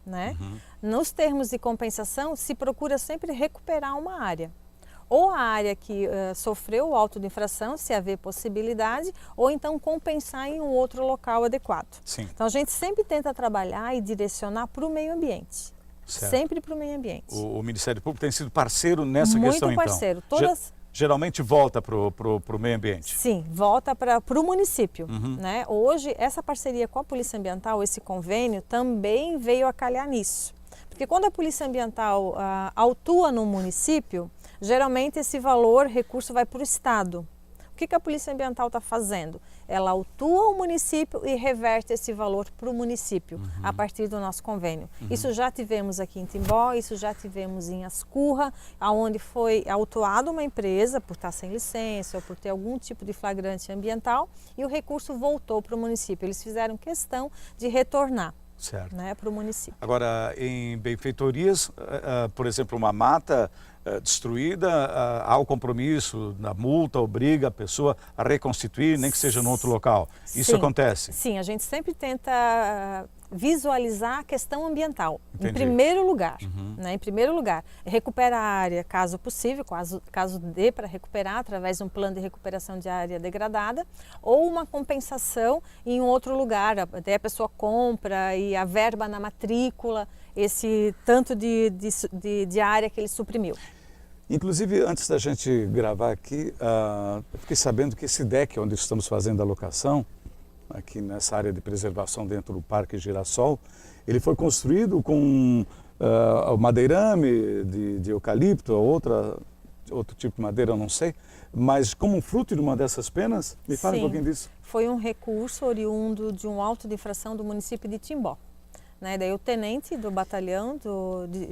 Né? Nos termos de compensação, se procura sempre recuperar uma área. Ou a área que sofreu o auto de infração, se haver possibilidade, ou então compensar em um outro local adequado. Sim. Então a gente sempre tenta trabalhar e direcionar para o meio ambiente. Certo. Sempre para o meio ambiente. O Ministério Público tem sido parceiro nessa questão, Muito parceiro. Então? Geralmente volta para o meio ambiente? Sim, volta para o município. Né? Hoje, essa parceria com a Polícia Ambiental, esse convênio, também veio a calhar nisso. Porque quando a Polícia Ambiental autua no município, geralmente esse recurso vai para o Estado. O que a Polícia Ambiental está fazendo? Ela autua o município e reverte esse valor para o município, a partir do nosso convênio. Isso já tivemos aqui em Timbó, isso já tivemos em Ascurra, onde foi autuada uma empresa por estar sem licença ou por ter algum tipo de flagrante ambiental e o recurso voltou para o município. Eles fizeram questão de retornar. Certo. Né, para o município. Agora, em benfeitorias, por exemplo, uma mata destruída, há o compromisso da multa, obriga a pessoa a reconstituir, nem que seja em outro local. Isso acontece? Sim, a gente sempre tenta visualizar a questão ambiental, Entendi. em primeiro lugar. Né, em primeiro lugar, recupera a área, caso possível, caso dê para recuperar através de um plano de recuperação de área degradada, ou uma compensação em outro lugar, até a pessoa compra e a verba na matrícula, esse tanto de área que ele suprimiu. Inclusive, antes da gente gravar aqui, eu fiquei sabendo que esse deck onde estamos fazendo a locação, aqui nessa área de preservação dentro do Parque Girassol, ele foi construído com madeirame de eucalipto, outro tipo de madeira, eu não sei, mas como fruto de uma dessas penas, me fala um pouquinho disso. Foi um recurso oriundo de um auto de infração do município de Timbó. Daí o tenente do batalhão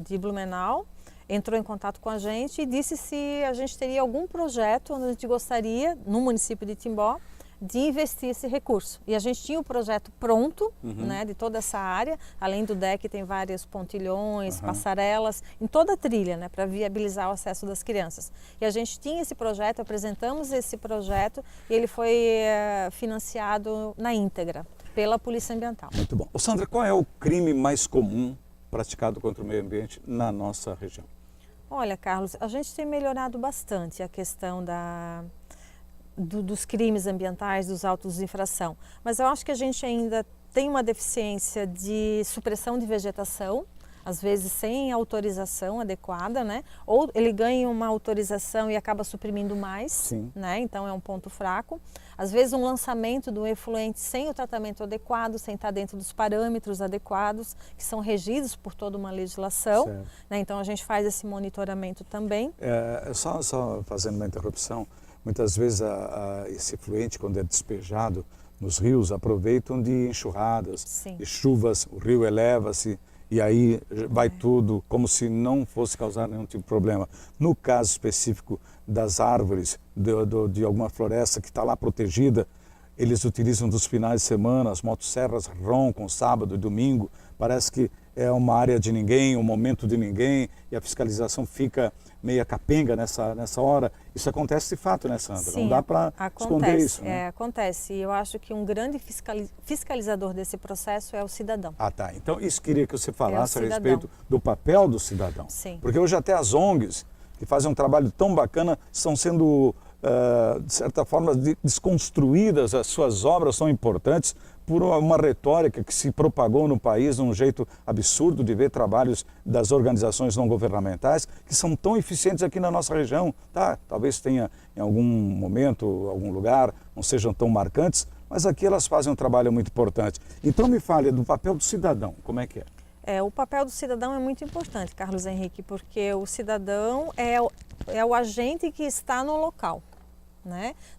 de Blumenau entrou em contato com a gente e disse se a gente teria algum projeto onde a gente gostaria, no município de Timbó, de investir esse recurso. E a gente tinha o projeto pronto, de toda essa área, além do deck tem vários pontilhões, passarelas, em toda a trilha, para viabilizar o acesso das crianças. E a gente tinha esse projeto, apresentamos esse projeto e ele foi financiado na íntegra pela Polícia Ambiental. Muito bom. Ô Sandra, qual é o crime mais comum praticado contra o meio ambiente na nossa região? Olha, Carlos, a gente tem melhorado bastante a questão dos crimes ambientais, dos autos de infração, mas eu acho que a gente ainda tem uma deficiência de supressão de vegetação, às vezes sem autorização adequada, ou ele ganha uma autorização e acaba suprimindo mais, então é um ponto fraco. Às vezes um lançamento do efluente sem o tratamento adequado, sem estar dentro dos parâmetros adequados, que são regidos por toda uma legislação, então a gente faz esse monitoramento também. Só fazendo uma interrupção, muitas vezes esse efluente, quando é despejado nos rios, aproveitam de enxurradas, de chuvas, o rio eleva-se e aí vai tudo como se não fosse causar nenhum tipo de problema. No caso específico das árvores, de alguma floresta que está lá protegida, eles utilizam dos finais de semana, as motosserras roncam sábado e domingo, parece que é uma área de ninguém, um momento de ninguém, e a fiscalização fica meia capenga nessa hora. Isso acontece de fato, né, Sandra? Sim, não dá para esconder isso, acontece. E eu acho que um grande fiscalizador desse processo é o cidadão. Tá. Então, isso queria que você falasse a respeito do papel do cidadão. Sim. Porque hoje até as ONGs, que fazem um trabalho tão bacana, estão sendo, de certa forma, desconstruídas. As suas obras são importantes por uma retórica que se propagou no país de um jeito absurdo de ver trabalhos das organizações não governamentais que são tão eficientes aqui na nossa região. Talvez tenha em algum momento, algum lugar, não sejam tão marcantes, mas aqui elas fazem um trabalho muito importante. Então me fale do papel do cidadão, como é que é? O papel do cidadão é muito importante, Carlos Henrique, porque o cidadão é o agente que está no local.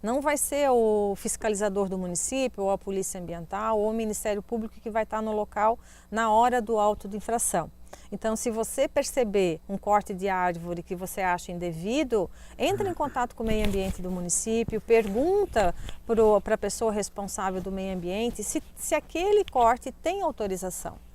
Não vai ser o fiscalizador do município, ou a Polícia Ambiental, ou o Ministério Público que vai estar no local na hora do auto de infração. Então, se você perceber um corte de árvore que você acha indevido, entre em contato com o meio ambiente do município, pergunta para a pessoa responsável do meio ambiente se aquele corte tem autorização.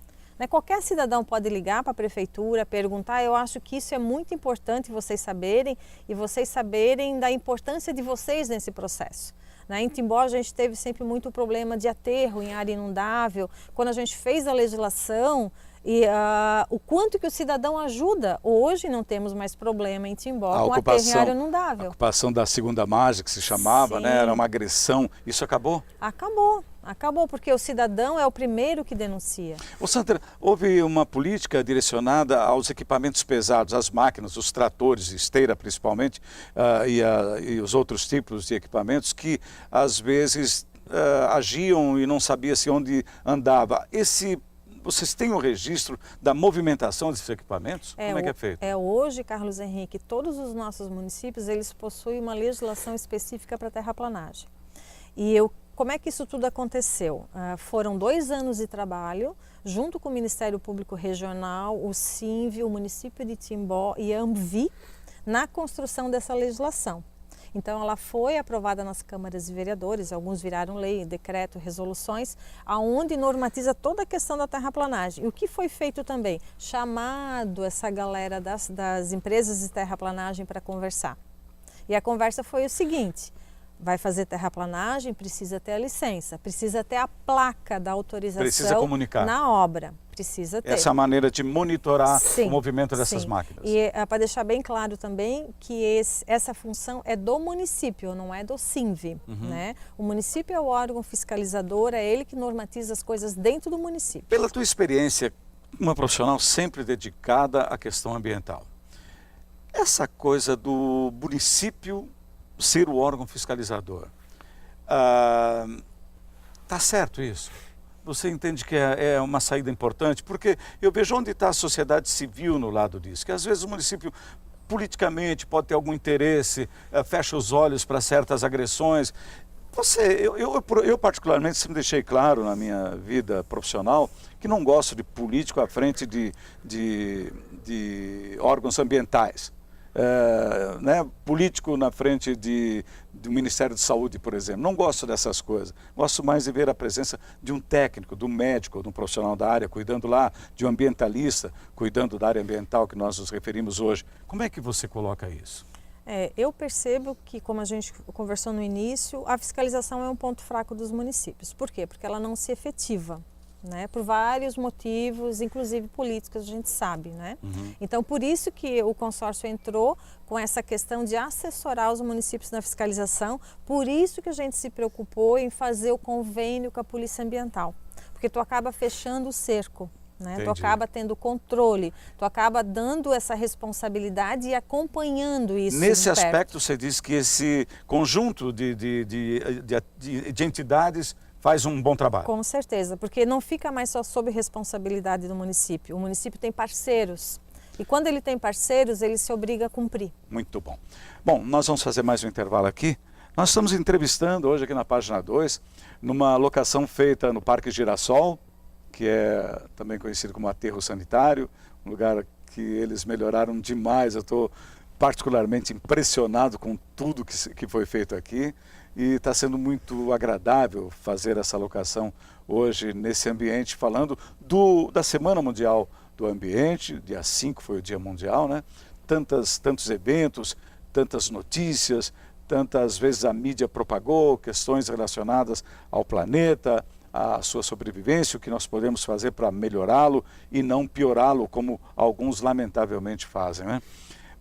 Qualquer cidadão pode ligar para a prefeitura, perguntar. Eu acho que isso é muito importante vocês saberem e vocês saberem da importância de vocês nesse processo. Em Timbó a gente teve sempre muito problema de aterro em área inundável. Quando a gente fez a legislação, o quanto que o cidadão ajuda. Hoje não temos mais problema em Timbó com aterro em área inundável. A ocupação da segunda margem, que se chamava, era uma agressão. Isso acabou? Acabou, porque o cidadão é o primeiro que denuncia. Sandra, houve uma política direcionada aos equipamentos pesados, as máquinas, os tratores, esteira principalmente, e os outros tipos de equipamentos que às vezes agiam e não sabia-se onde andava. Vocês têm o registro da movimentação desses equipamentos? Como é que é feito? Hoje, Carlos Henrique, todos os nossos municípios, eles possuem uma legislação específica para terraplanagem. Como é que isso tudo aconteceu? Foram 2 anos de trabalho, junto com o Ministério Público Regional, o SINV, o município de Timbó e a AMVI, na construção dessa legislação. Então, ela foi aprovada nas câmaras de vereadores, alguns viraram lei, decreto, resoluções, aonde normatiza toda a questão da terraplanagem. E o que foi feito também? Chamado essa galera das empresas de terraplanagem para conversar. E a conversa foi o seguinte: vai fazer terraplanagem, precisa ter a licença, precisa ter a placa da autorização. Precisa comunicar. Na obra, precisa ter. Essa maneira de monitorar o movimento dessas máquinas. E para deixar bem claro também que essa função é do município, não é do SINV. O município é o órgão fiscalizador, é ele que normatiza as coisas dentro do município. Pela tua experiência, uma profissional sempre dedicada à questão ambiental, essa coisa do município ser o órgão fiscalizador, Tá certo isso? Você entende que é uma saída importante? Porque eu vejo onde está a sociedade civil no lado disso, que às vezes o município politicamente pode ter algum interesse, fecha os olhos para certas agressões. Eu particularmente sempre deixei claro na minha vida profissional que não gosto de político à frente de órgãos ambientais. Né, político na frente do Ministério de Saúde, por exemplo. Não gosto dessas coisas. Gosto mais de ver a presença de um técnico, de um médico, de um profissional da área, cuidando lá, de um ambientalista, cuidando da área ambiental que nós nos referimos hoje. Como é que você coloca isso? Eu percebo que, como a gente conversou no início, a fiscalização é um ponto fraco dos municípios. Por quê? Porque ela não se efetiva. Né, por vários motivos, inclusive políticos, a gente sabe, né? Então, por isso que o consórcio entrou com essa questão de assessorar os municípios na fiscalização, por isso que a gente se preocupou em fazer o convênio com a Polícia Ambiental, porque tu acaba fechando o cerco, né? Tu acaba tendo controle, tu acaba dando essa responsabilidade e acompanhando isso. Nesse aspecto, você diz que esse conjunto de entidades faz um bom trabalho. Com certeza, porque não fica mais só sob responsabilidade do município. O município tem parceiros. E quando ele tem parceiros, ele se obriga a cumprir. Muito bom. Bom, nós vamos fazer mais um intervalo aqui. Nós estamos entrevistando hoje aqui na página 2, numa locação feita no Parque Girassol, que é também conhecido como aterro sanitário, um lugar que eles melhoraram demais. Eu estou particularmente impressionado com tudo que foi feito aqui. E está sendo muito agradável fazer essa locação hoje nesse ambiente, falando da Semana Mundial do Ambiente, dia 5 foi o Dia Mundial, né? Tantos eventos, tantas notícias, tantas vezes a mídia propagou questões relacionadas ao planeta, à sua sobrevivência, o que nós podemos fazer para melhorá-lo e não piorá-lo, como alguns lamentavelmente fazem, né?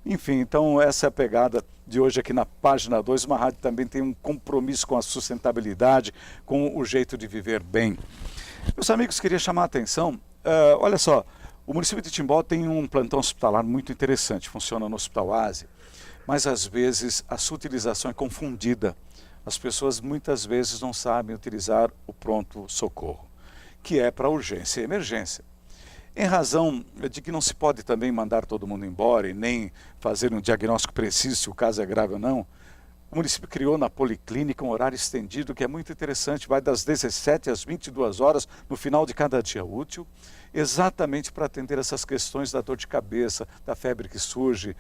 Enfim, então essa é a pegada de hoje aqui na página 2. Uma rádio também tem um compromisso com a sustentabilidade, com o jeito de viver bem. Meus amigos, queria chamar a atenção, olha só, o município de Timbó tem um plantão hospitalar muito interessante, funciona no Hospital Ásia, mas às vezes a sua utilização é confundida. As pessoas muitas vezes não sabem utilizar o pronto-socorro, que é para urgência e emergência. Em razão de que não se pode também mandar todo mundo embora e nem fazer um diagnóstico preciso se o caso é grave ou não, o município criou na Policlínica um horário estendido que é muito interessante, vai das 17 às 22 horas no final de cada dia útil, exatamente para atender essas questões da dor de cabeça, da febre que surge,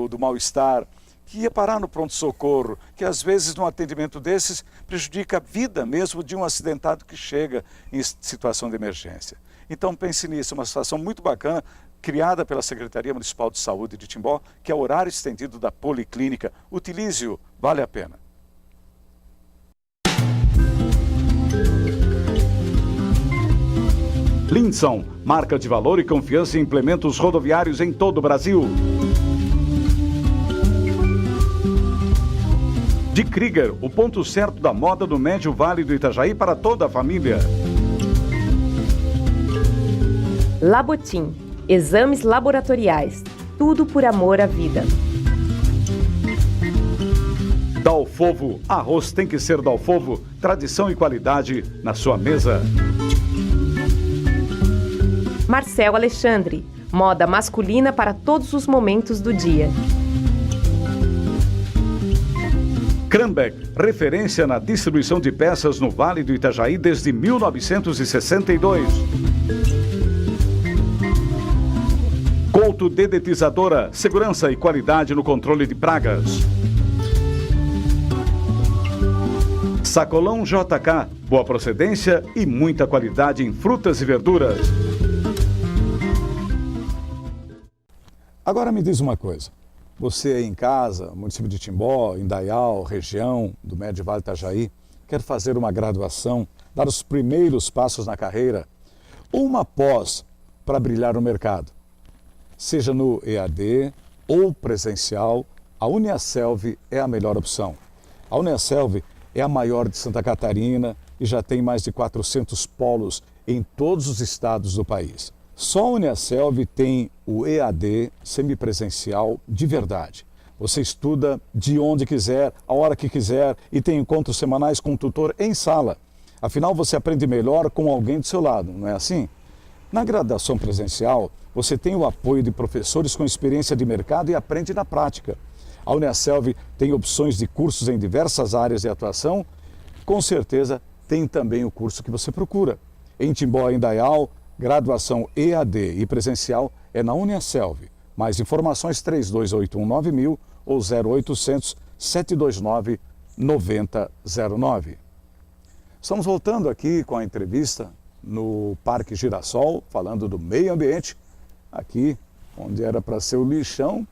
do mal-estar, que ia parar no pronto-socorro, que às vezes num atendimento desses prejudica a vida mesmo de um acidentado que chega em situação de emergência. Então pense nisso, uma situação muito bacana, criada pela Secretaria Municipal de Saúde de Timbó, que é o horário estendido da Policlínica. Utilize-o, vale a pena. Linson, marca de valor e confiança em implementos rodoviários em todo o Brasil. De Krieger, o ponto certo da moda do Médio Vale do Itajaí para toda a família. Labotim, exames laboratoriais, tudo por amor à vida. Dalfovo, arroz tem que ser Dalfovo, tradição e qualidade na sua mesa. Marcel Alexandre, moda masculina para todos os momentos do dia. Krambeck, referência na distribuição de peças no Vale do Itajaí desde 1962. Couto Dedetizadora, segurança e qualidade no controle de pragas. Sacolão JK, boa procedência e muita qualidade em frutas e verduras. Agora me diz uma coisa, você aí em casa, município de Timbó, Indaial, região do Médio Vale do Itajaí, quer fazer uma graduação, dar os primeiros passos na carreira, ou uma pós para brilhar no mercado? Seja no EAD ou presencial, a Uniaselv é a melhor opção. A Uniaselv é a maior de Santa Catarina e já tem mais de 400 polos em todos os estados do país. Só a Uniaselv tem o EAD semipresencial de verdade. Você estuda de onde quiser, a hora que quiser e tem encontros semanais com o tutor em sala. Afinal, você aprende melhor com alguém do seu lado, não é assim? Na graduação presencial, você tem o apoio de professores com experiência de mercado e aprende na prática. A Uniaselv tem opções de cursos em diversas áreas de atuação. Com certeza, tem também o curso que você procura. Em Timbó, em Indaial, graduação EAD e presencial é na Uniaselv. Mais informações 32819000 ou 0800 729 9009. Estamos voltando aqui com a entrevista no Parque Girassol, falando do meio ambiente. Aqui, onde era para ser o lixão,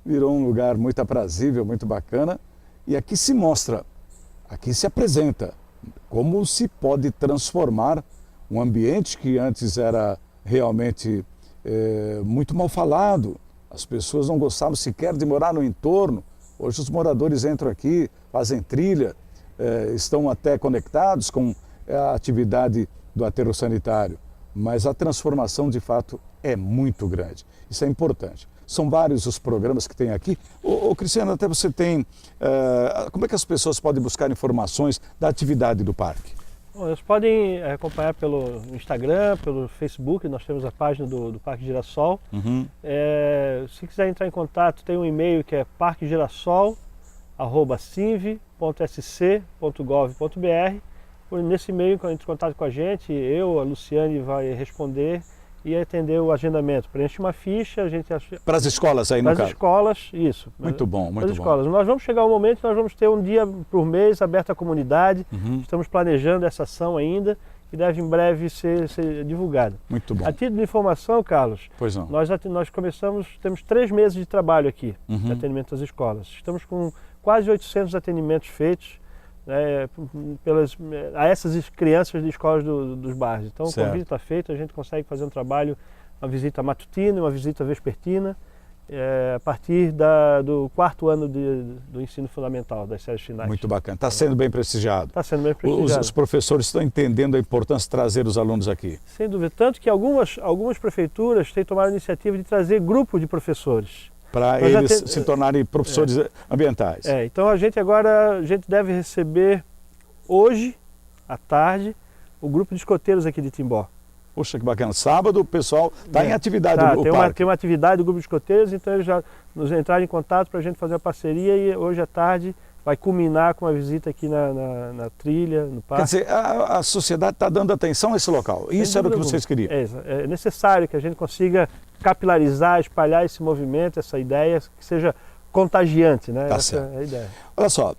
virou um lugar muito aprazível, muito bacana. E aqui se mostra, aqui se apresenta como se pode transformar um ambiente que antes era realmente muito mal falado. As pessoas não gostavam sequer de morar no entorno. Hoje os moradores entram aqui, fazem trilha, estão até conectados com a atividade do aterro sanitário. Mas a transformação, de fato, é muito grande. Isso é importante. São vários os programas que tem aqui. Cristiano, até você tem... como é que as pessoas podem buscar informações da atividade do parque? Bom, eles podem acompanhar pelo Instagram, pelo Facebook, nós temos a página do Parque Girassol. Uhum. Se quiser entrar em contato, tem um e-mail que é parquegirassol@cinv.sc.gov.br. Nesse e-mail, entre em contato com a gente, a Luciane vai responder e atender o agendamento. Preenche uma ficha, a gente... Para as escolas aí, no caso? Para as escolas, isso. Muito bom, muito bom. Escolas. Nós vamos chegar ao momento que nós vamos ter um dia por mês aberto à comunidade. Uhum. Estamos planejando essa ação ainda e deve em breve ser divulgada. Muito bom. A título de informação, Carlos, pois não. Nós começamos, temos 3 meses de trabalho aqui, de atendimento às escolas. Estamos com quase 800 atendimentos feitos a essas crianças de escolas dos bairros. Então, certo. O convite está feito, a gente consegue fazer um trabalho, uma visita matutina, uma visita vespertina, a partir do 4º ano do ensino fundamental, das séries finais. Muito bacana. Está sendo bem prestigiado. Está sendo bem prestigiado. Os professores estão entendendo a importância de trazer os alunos aqui. Sem dúvida. Tanto que algumas prefeituras têm tomado a iniciativa de trazer grupo de professores. Para eles se tornarem professores ambientais. Então a gente deve receber hoje, à tarde, o grupo de escoteiros aqui de Timbó. Poxa, que bacana. Sábado o pessoal está em atividade no parque. Tem uma atividade do grupo de escoteiros, então eles já nos entraram em contato para a gente fazer uma parceria e hoje à tarde vai culminar com uma visita aqui na trilha, no parque. Quer dizer, a sociedade está dando atenção a esse local. Isso era o que vocês queriam. É necessário que a gente consiga capilarizar, espalhar esse movimento, essa ideia, que seja contagiante, né? Tá essa certo. é a ideia. Olha só,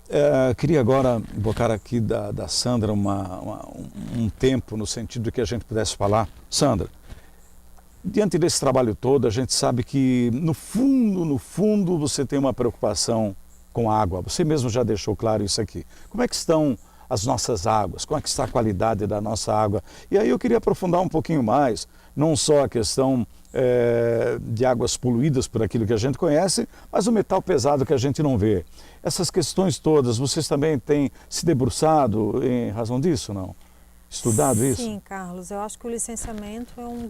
queria agora invocar aqui da Sandra um tempo no sentido de que a gente pudesse falar. Sandra, diante desse trabalho todo, a gente sabe que no fundo você tem uma preocupação com a água. Você mesmo já deixou claro isso aqui. Como é que estão as nossas águas? Como é que está a qualidade da nossa água? E aí eu queria aprofundar um pouquinho mais, não só a questão de águas poluídas por aquilo que a gente conhece, mas o metal pesado que a gente não vê. Essas questões todas, vocês também têm se debruçado em razão disso, não? Estudado isso? Sim, Carlos. Eu acho que o licenciamento é uma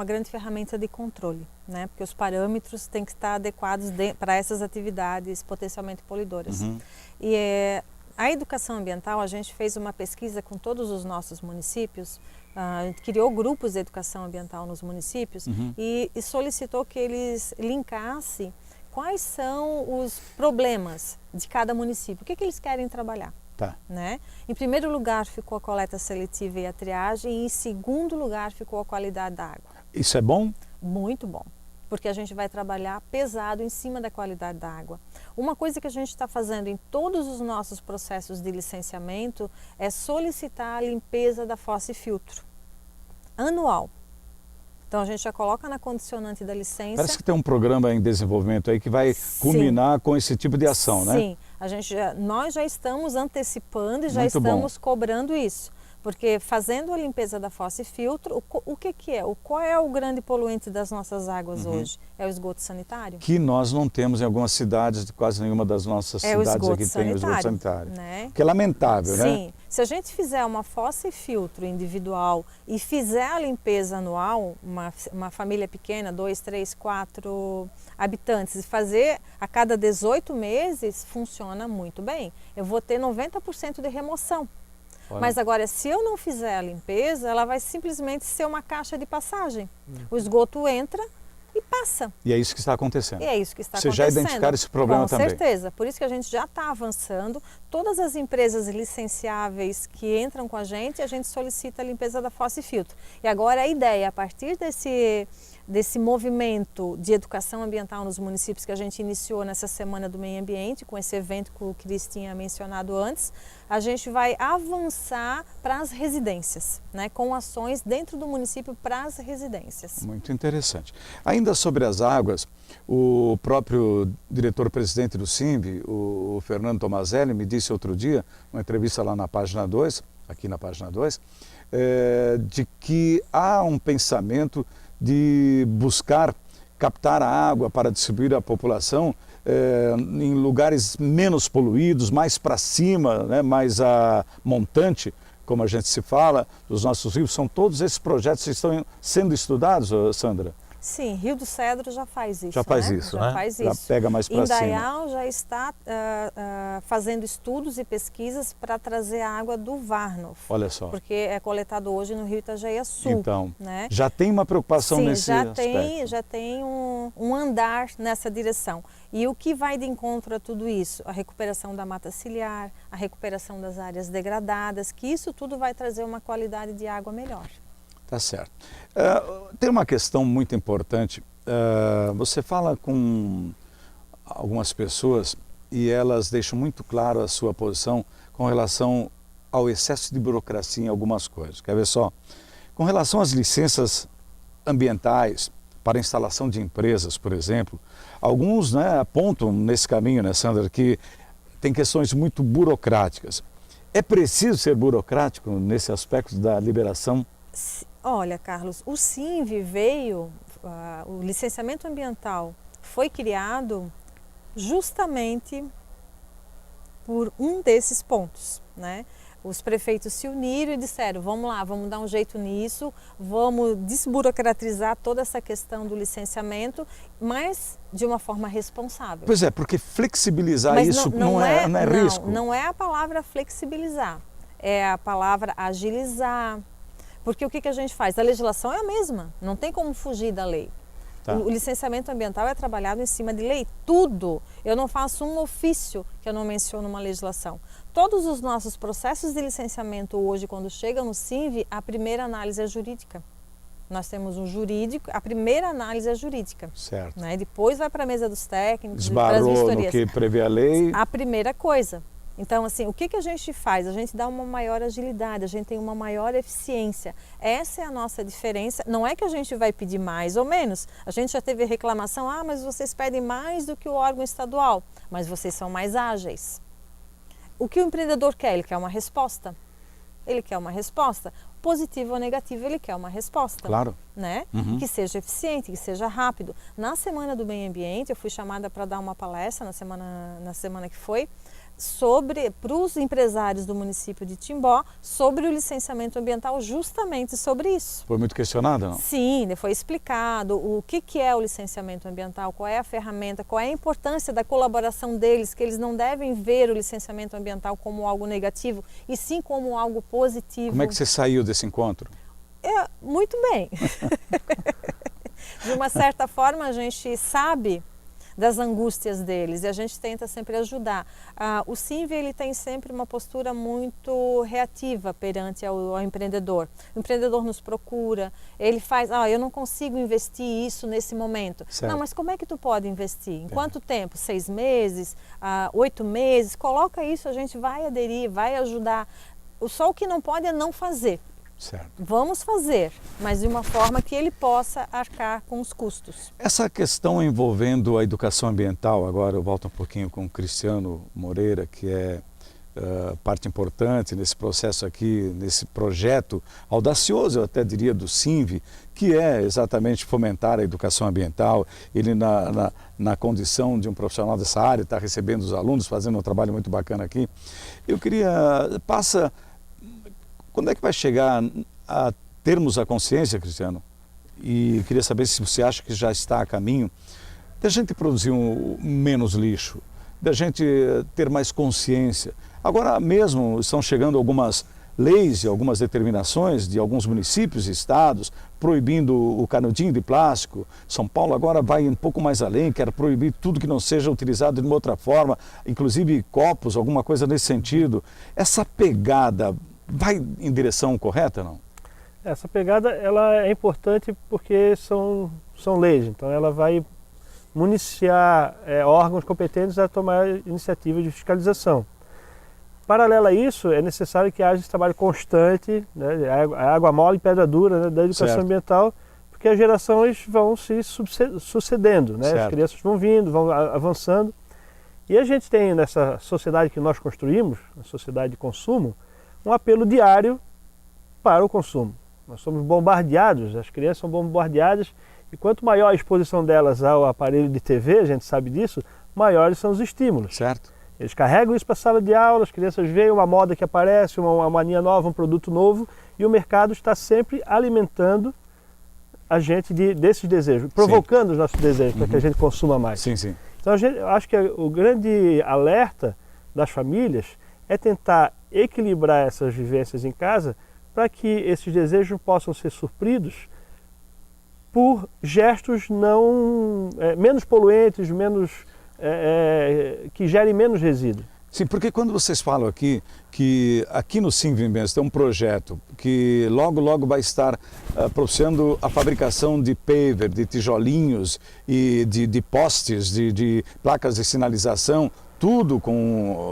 grande ferramenta de controle, né? Porque os parâmetros têm que estar adequados para essas atividades potencialmente poluidoras. Uhum. E a educação ambiental, a gente fez uma pesquisa com todos os nossos municípios, a gente criou grupos de educação ambiental nos municípios e solicitou que eles linkassem quais são os problemas de cada município, o que eles querem trabalhar. Tá. Né? Em primeiro lugar ficou a coleta seletiva e a triagem e em segundo lugar ficou a qualidade da água. Isso é bom? Muito bom, porque a gente vai trabalhar pesado em cima da qualidade da água. Uma coisa que a gente está fazendo em todos os nossos processos de licenciamento é solicitar a limpeza da fossa e filtro anual. Então a gente já coloca na condicionante da licença. Parece que tem um programa em desenvolvimento aí que vai culminar com esse tipo de ação, né? Sim, nós já estamos antecipando e já estamos cobrando isso. Porque fazendo a limpeza da fossa e filtro, o que é? Qual é o grande poluente das nossas águas hoje? É o esgoto sanitário. Que nós não temos em algumas cidades, quase nenhuma das nossas cidades aqui tem o esgoto sanitário. Né? Que é lamentável, né? Sim. Se a gente fizer uma fossa e filtro individual e fizer a limpeza anual, uma família pequena, 2, 3, 4 habitantes, e fazer a cada 18 meses, funciona muito bem. Eu vou ter 90% de remoção. Olha. Mas agora, se eu não fizer a limpeza, ela vai simplesmente ser uma caixa de passagem. O esgoto entra e passa. E é isso que está acontecendo. E é isso que está Vocês acontecendo. já identificaram esse problema também? Com certeza. Por isso que a gente já está avançando. Todas as empresas licenciáveis que entram com a gente solicita a limpeza da fossa e filtro. E agora a ideia, a partir desse movimento de educação ambiental nos municípios que a gente iniciou nessa Semana do Meio Ambiente, com esse evento que o Cris tinha mencionado antes, a gente vai avançar para as residências, né, com ações dentro do município para as residências. Muito interessante. Ainda sobre as águas, o próprio diretor-presidente do CIMV, o Fernando Tomazelli, me disse outro dia, numa entrevista lá na página 2, aqui na página 2, de que há um pensamento de buscar captar a água para distribuir à população em lugares menos poluídos, mais para cima, né, mais a montante, como a gente se fala, dos nossos rios. São todos esses projetos que estão sendo estudados, Sandra? Sim, Rio do Cedro já faz isso. Já faz isso, já né? Faz já isso. pega mais para cima. Indaial já está fazendo estudos e pesquisas para trazer a água do Varnof. Olha só. Porque é coletado hoje no Rio Itajaí Sul. Então, né? já tem uma preocupação nesse aspecto. Já tem um andar nessa direção. E o que vai de encontro a tudo isso? A recuperação da mata ciliar, a recuperação das áreas degradadas, que isso tudo vai trazer uma qualidade de água melhor. Tá certo. Tem uma questão muito importante. Você fala com algumas pessoas e elas deixam muito claro a sua posição com relação ao excesso de burocracia em algumas coisas. Quer ver só? Com relação às licenças ambientais para instalação de empresas, por exemplo, alguns, né, apontam nesse caminho, né, Sandra, que tem questões muito burocráticas. É preciso ser burocrático nesse aspecto da liberação? Olha, Carlos, o CIMV veio, o licenciamento ambiental foi criado justamente por um desses pontos, né? Os prefeitos se uniram e disseram, vamos lá, vamos dar um jeito nisso, vamos desburocratizar toda essa questão do licenciamento, mas de uma forma responsável. Pois é, porque flexibilizar mas isso não é risco. Não é a palavra flexibilizar, é a palavra agilizar. Porque o que a gente faz? A legislação é a mesma, não tem como fugir da lei. Tá. O licenciamento ambiental é trabalhado em cima de lei, tudo. Eu não faço um ofício que eu não menciono uma legislação. Todos os nossos processos de licenciamento hoje, quando chegam no CIMV, a primeira análise é jurídica. Nós temos um jurídico, a primeira análise é jurídica. Certo. Né? Depois vai para a mesa dos técnicos, esbarrou para as vistorias. No que prevê a lei. A primeira coisa. Então, assim, o que a gente faz? A gente dá uma maior agilidade, a gente tem uma maior eficiência. Essa é a nossa diferença. Não é que a gente vai pedir mais ou menos. A gente já teve reclamação, mas vocês pedem mais do que o órgão estadual, mas vocês são mais ágeis. O que o empreendedor quer? Ele quer uma resposta. Ele quer uma resposta. Positivo ou negativo, ele quer uma resposta. Claro. Né? Que seja eficiente, que seja rápido. Na Semana do Meio Ambiente, eu fui chamada para dar uma palestra na semana que foi, para os empresários do município de Timbó, sobre o licenciamento ambiental, justamente sobre isso. Foi muito questionado, não? Sim, foi explicado o que é o licenciamento ambiental, qual é a ferramenta, qual é a importância da colaboração deles, que eles não devem ver o licenciamento ambiental como algo negativo, e sim como algo positivo. Como é que você saiu desse encontro? Muito bem. De uma certa forma, a gente sabe das angústias deles e a gente tenta sempre ajudar. O CIMV, ele tem sempre uma postura muito reativa perante ao empreendedor. O empreendedor nos procura, ele faz, eu não consigo investir isso nesse momento. Certo. Não, mas como é que tu pode investir? Em quanto tempo? 6 meses? 8 meses? Coloca isso, a gente vai aderir, vai ajudar. Só o que não pode é não fazer. Certo. Vamos fazer, mas de uma forma que ele possa arcar com os custos. Essa questão envolvendo a educação ambiental, agora eu volto um pouquinho com o Cristiano Moreira, que é parte importante nesse processo aqui, nesse projeto audacioso, eu até diria, do CIMV, que é exatamente fomentar a educação ambiental. Ele, na condição de um profissional dessa área, está recebendo os alunos, fazendo um trabalho muito bacana aqui. Eu queria, quando é que vai chegar a termos a consciência, Cristiano? E queria saber se você acha que já está a caminho da gente produzir menos lixo, da gente ter mais consciência. Agora mesmo estão chegando algumas leis e algumas determinações de alguns municípios e estados proibindo o canudinho de plástico. São Paulo agora vai um pouco mais além, quer proibir tudo que não seja utilizado de uma outra forma, inclusive copos, alguma coisa nesse sentido. Essa pegada vai em direção correta, não? Essa pegada ela é importante porque são leis, então ela vai municiar órgãos competentes a tomar iniciativa de fiscalização. Paralelo a isso, é necessário que haja esse trabalho constante, né, a água mole e pedra dura, né, da educação ambiental, porque as gerações vão se sucedendo, né, as crianças vão vindo, vão avançando. E a gente tem nessa sociedade que nós construímos, a sociedade de consumo, um apelo diário para o consumo. Nós somos bombardeados, as crianças são bombardeadas, e quanto maior a exposição delas ao aparelho de TV, a gente sabe disso, maiores são os estímulos. Certo. Eles carregam isso para a sala de aula, as crianças veem uma moda que aparece, uma mania nova, um produto novo, e o mercado está sempre alimentando a gente desses desejos, provocando os nossos desejos para que a gente consuma mais. Sim, sim. Então eu acho que o grande alerta das famílias é tentar equilibrar essas vivências em casa para que esses desejos possam ser supridos por gestos menos poluentes, que gerem menos resíduo. Sim, porque quando vocês falam aqui que aqui no Sinvimbens tem um projeto que logo vai estar propiciando a fabricação de paver, de tijolinhos e de postes, de placas de sinalização, tudo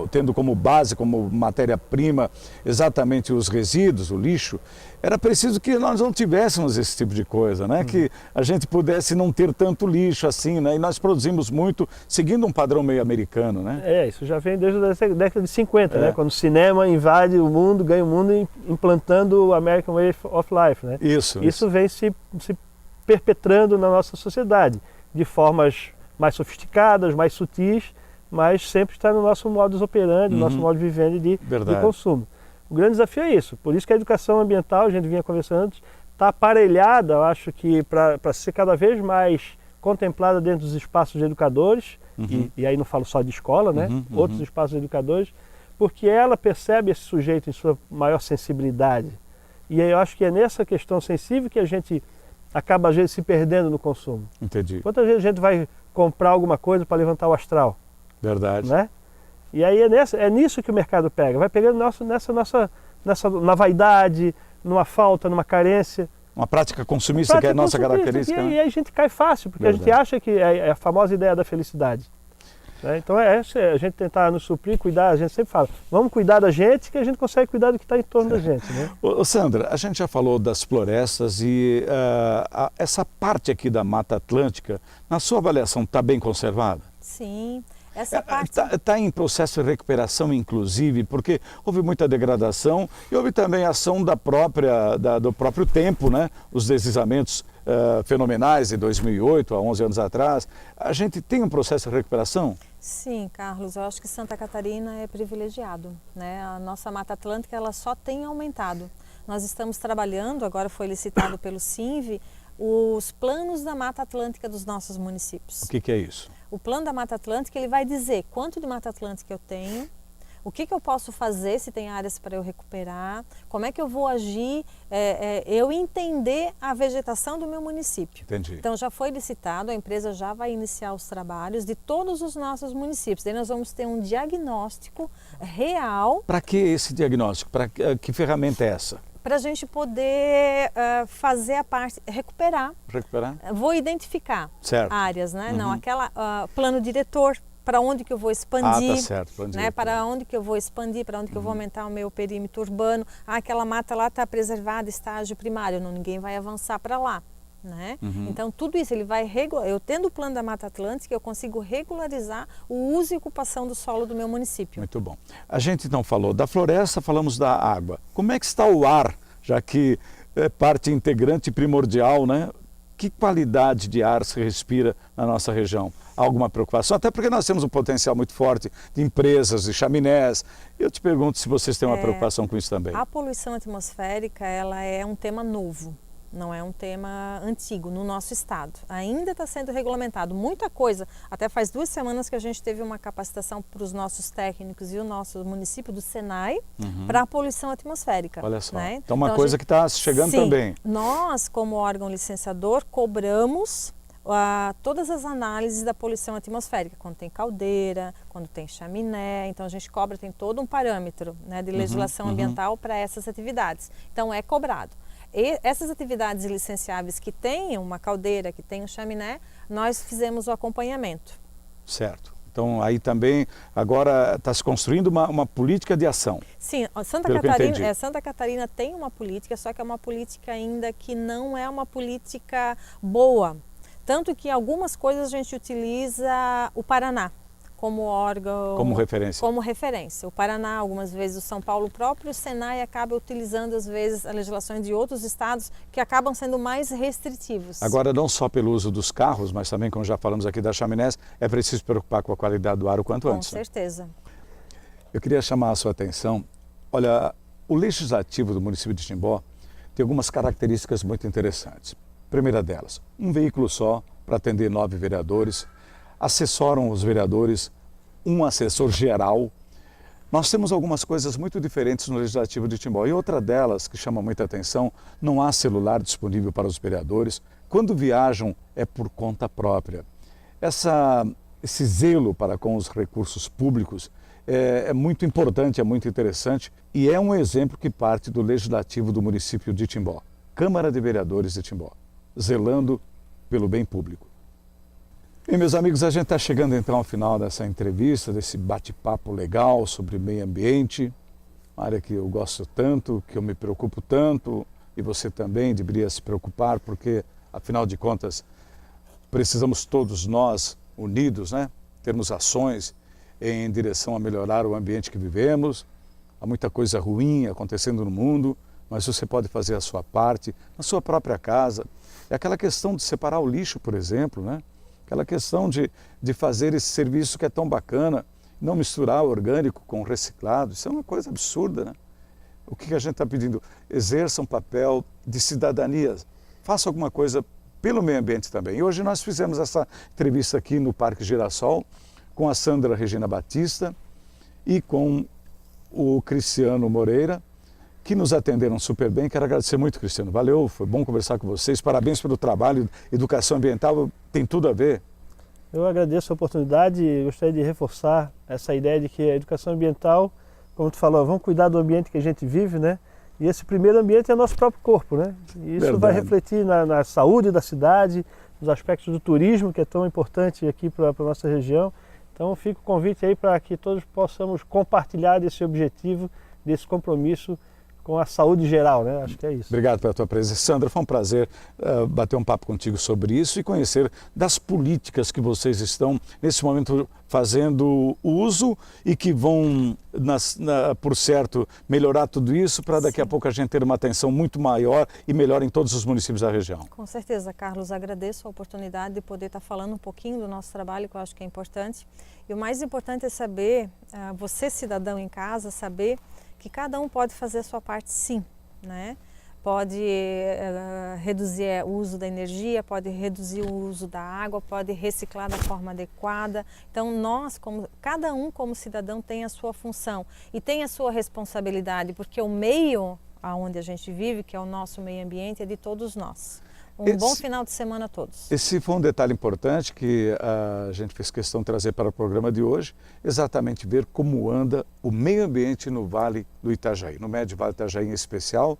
tendo como base, como matéria-prima, exatamente os resíduos, o lixo, era preciso que nós não tivéssemos esse tipo de coisa, né? Que a gente pudesse não ter tanto lixo assim, né? E nós produzimos muito seguindo um padrão meio americano, né? Isso já vem desde a década de 50, né? Quando o cinema invade o mundo, ganha o mundo implantando o American Way of Life, né? Isso vem se perpetrando na nossa sociedade, de formas mais sofisticadas, mais sutis, mas sempre está no nosso modus operandi, no nosso modo de vivenda e de consumo. O grande desafio é isso, por isso que a educação ambiental, a gente vinha conversando antes, está aparelhada, eu acho que para ser cada vez mais contemplada dentro dos espaços de educadores, e aí não falo só de escola, né? Outros espaços de educadores, porque ela percebe esse sujeito em sua maior sensibilidade. E aí eu acho que é nessa questão sensível que a gente acaba às vezes se perdendo no consumo. Entendi. Quantas vezes a gente vai comprar alguma coisa para levantar o astral? Verdade. Né? E aí é nisso que o mercado pega, vai pegando na vaidade, numa falta, numa carência. Uma prática consumista que é a nossa característica. E aí a gente cai fácil, porque a gente acha que é a famosa ideia da felicidade. Né? Então a gente tentar nos suprir, cuidar, a gente sempre fala, vamos cuidar da gente que a gente consegue cuidar do que está em torno da gente. Né? Sandra, a gente já falou das florestas e essa parte aqui da Mata Atlântica, na sua avaliação, está bem conservada? Sim. Essa parte está em processo de recuperação, inclusive, porque houve muita degradação e houve também ação do próprio tempo, né? Os deslizamentos fenomenais de 2008, há 11 anos atrás. A gente tem um processo de recuperação? Sim, Carlos, eu acho que Santa Catarina é privilegiado, né? A nossa Mata Atlântica ela só tem aumentado. Nós estamos trabalhando, agora foi licitado pelo Sinv, os planos da Mata Atlântica dos nossos municípios. O que é isso? O plano da Mata Atlântica ele vai dizer quanto de Mata Atlântica eu tenho, o que eu posso fazer se tem áreas para eu recuperar, como é que eu vou agir, eu entender a vegetação do meu município. Entendi. Então já foi licitado, a empresa já vai iniciar os trabalhos de todos os nossos municípios. Daí nós vamos ter um diagnóstico real. Para que esse diagnóstico? Para que ferramenta é essa? Para a gente poder fazer a parte, recuperar. Vou identificar áreas, né? Não, aquela plano diretor, para onde que eu vou expandir, tá certo, né? Para onde que eu vou expandir, para onde que eu vou aumentar o meu perímetro urbano. Aquela mata lá está preservada, estágio primário, ninguém vai avançar para lá. Né? Então tudo isso ele vai eu tendo o plano da Mata Atlântica eu consigo regularizar o uso e ocupação do solo do meu município. Muito bom. A gente então falou da floresta, falamos da água. Como é que está o ar, já que é parte integrante primordial, né? Que qualidade de ar se respira na nossa região? Há alguma preocupação? Até porque nós temos um potencial muito forte de empresas, de chaminés. Eu te pergunto se vocês têm uma preocupação com isso também. A poluição atmosférica ela é um tema novo. não é um tema antigo no nosso estado. Ainda está sendo regulamentado muita coisa. Até faz 2 semanas que a gente teve uma capacitação para os nossos técnicos e o nosso município do Senai para a poluição atmosférica. Olha só. Né? Então uma coisa que está chegando sim, também. Nós, como órgão licenciador, cobramos todas as análises da poluição atmosférica, quando tem caldeira, quando tem chaminé, então a gente cobra, tem todo um parâmetro, né, de legislação ambiental para essas atividades. Então é cobrado. E essas atividades licenciáveis que têm uma caldeira, que tem um chaminé, nós fizemos o acompanhamento. Certo. Então aí também agora está se construindo uma política de ação. Sim, Santa Catarina tem uma política, só que é uma política ainda que não é uma política boa. Tanto que algumas coisas a gente utiliza o Paraná como órgão... Como referência. Como referência. O Paraná, algumas vezes o São Paulo, o próprio Senai acaba utilizando às vezes a legislação de outros estados que acabam sendo mais restritivos. Agora, não só pelo uso dos carros, mas também, como já falamos aqui das chaminés, é preciso se preocupar com a qualidade do ar o quanto antes. Com certeza. Eu queria chamar a sua atenção. Olha, o legislativo do município de Timbó tem algumas características muito interessantes. Primeira delas, um veículo só para atender 9 vereadores, assessoram os vereadores, um assessor geral. Nós temos algumas coisas muito diferentes no Legislativo de Timbó. E outra delas, que chama muita atenção, não há celular disponível para os vereadores. Quando viajam, é por conta própria. Esse zelo para com os recursos públicos é muito importante, é muito interessante e é um exemplo que parte do Legislativo do município de Timbó. Câmara de Vereadores de Timbó, zelando pelo bem público. E, meus amigos, a gente está chegando então ao final dessa entrevista, desse bate-papo legal sobre meio ambiente, uma área que eu gosto tanto, que eu me preocupo tanto, e você também deveria se preocupar, porque, afinal de contas, precisamos todos nós, unidos, né, termos ações em direção a melhorar o ambiente que vivemos. Há muita coisa ruim acontecendo no mundo, mas você pode fazer a sua parte na sua própria casa. É aquela questão de separar o lixo, por exemplo, né? Aquela questão de fazer esse serviço que é tão bacana, não misturar o orgânico com o reciclado, isso é uma coisa absurda, né? O que a gente está pedindo? Exerça um papel de cidadania, faça alguma coisa pelo meio ambiente também. E hoje nós fizemos essa entrevista aqui no Parque Girassol com a Sandra Regina Batista e com o Cristiano Moreira, que nos atenderam super bem. Quero agradecer muito, Cristiano. Valeu, foi bom conversar com vocês. Parabéns pelo trabalho. Educação ambiental tem tudo a ver. Eu agradeço a oportunidade e gostaria de reforçar essa ideia de que a educação ambiental, como tu falou, vamos cuidar do ambiente que a gente vive, né? E esse primeiro ambiente é o nosso próprio corpo, né? E isso Verdade. vai refletir na saúde da cidade, nos aspectos do turismo, que é tão importante aqui para a nossa região. Então fica o convite aí para que todos possamos compartilhar desse objetivo, desse compromisso com a saúde geral, né? Acho que é isso. Obrigado pela tua presença. Sandra, foi um prazer bater um papo contigo sobre isso e conhecer das políticas que vocês estão, nesse momento, fazendo uso e que vão, por certo, melhorar tudo isso para daqui a pouco a gente ter uma atenção muito maior e melhor em todos os municípios da região. Com certeza, Carlos. Agradeço a oportunidade de poder estar falando um pouquinho do nosso trabalho, que eu acho que é importante. E o mais importante é saber, você cidadão em casa, saber que cada um pode fazer a sua parte, sim, né? Pode reduzir o uso da energia, pode reduzir o uso da água, pode reciclar da forma adequada. Então cada um como cidadão tem a sua função e tem a sua responsabilidade, porque o meio onde a gente vive, que é o nosso meio ambiente, é de todos nós. Bom final de semana a todos. Esse foi um detalhe importante que a gente fez questão de trazer para o programa de hoje, exatamente ver como anda o meio ambiente no Vale do Itajaí, no Médio Vale do Itajaí em especial.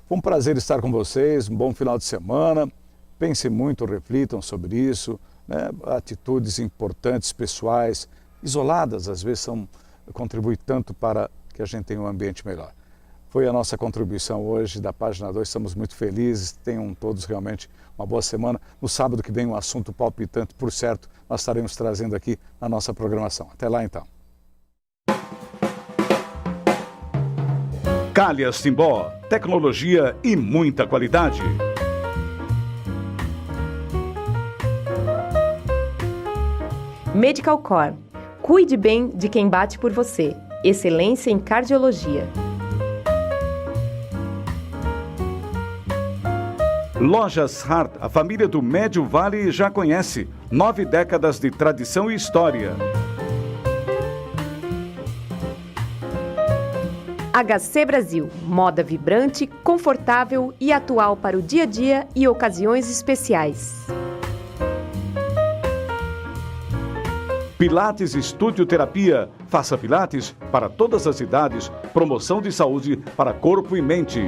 Foi um prazer estar com vocês, um bom final de semana. Pensem muito, reflitam sobre isso, né? Atitudes importantes, pessoais, isoladas, às vezes contribuem tanto para que a gente tenha um ambiente melhor. Foi a nossa contribuição hoje da Página 2, estamos muito felizes, tenham todos realmente uma boa semana. No sábado que vem um assunto palpitante, por certo, nós estaremos trazendo aqui na nossa programação. Até lá então. Calhas Timbó, tecnologia e muita qualidade. Medical Core. Cuide bem de quem bate por você. Excelência em cardiologia. Lojas Hart, a família do Médio Vale já conhece. 9 décadas de tradição e história. HC Brasil, moda vibrante, confortável e atual para o dia a dia e ocasiões especiais. Pilates Estúdio Terapia. Faça Pilates para todas as idades. Promoção de saúde para corpo e mente.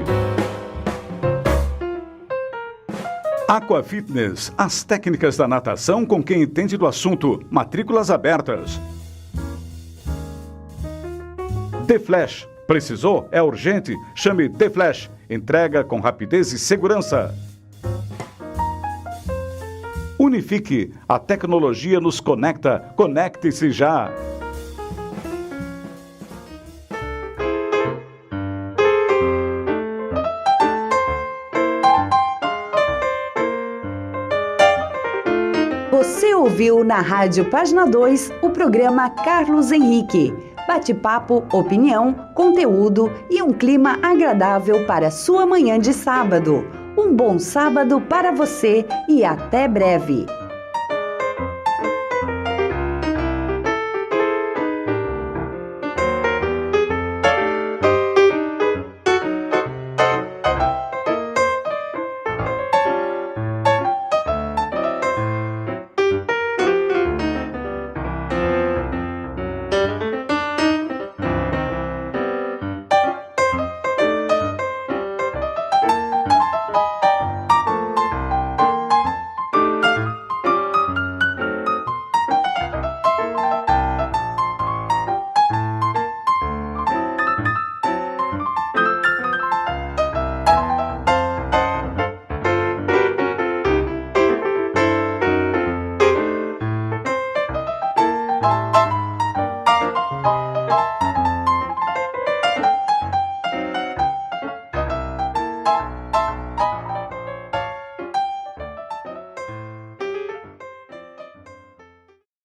Aqua Fitness. As técnicas da natação com quem entende do assunto. Matrículas abertas. The Flash. Precisou? É urgente? Chame The Flash. Entrega com rapidez e segurança. Unifique. A tecnologia nos conecta. Conecte-se já. Você ouviu na Rádio Página 2 o programa Carlos Henrique. Bate-papo, opinião, conteúdo e um clima agradável para sua manhã de sábado. Um bom sábado para você e até breve.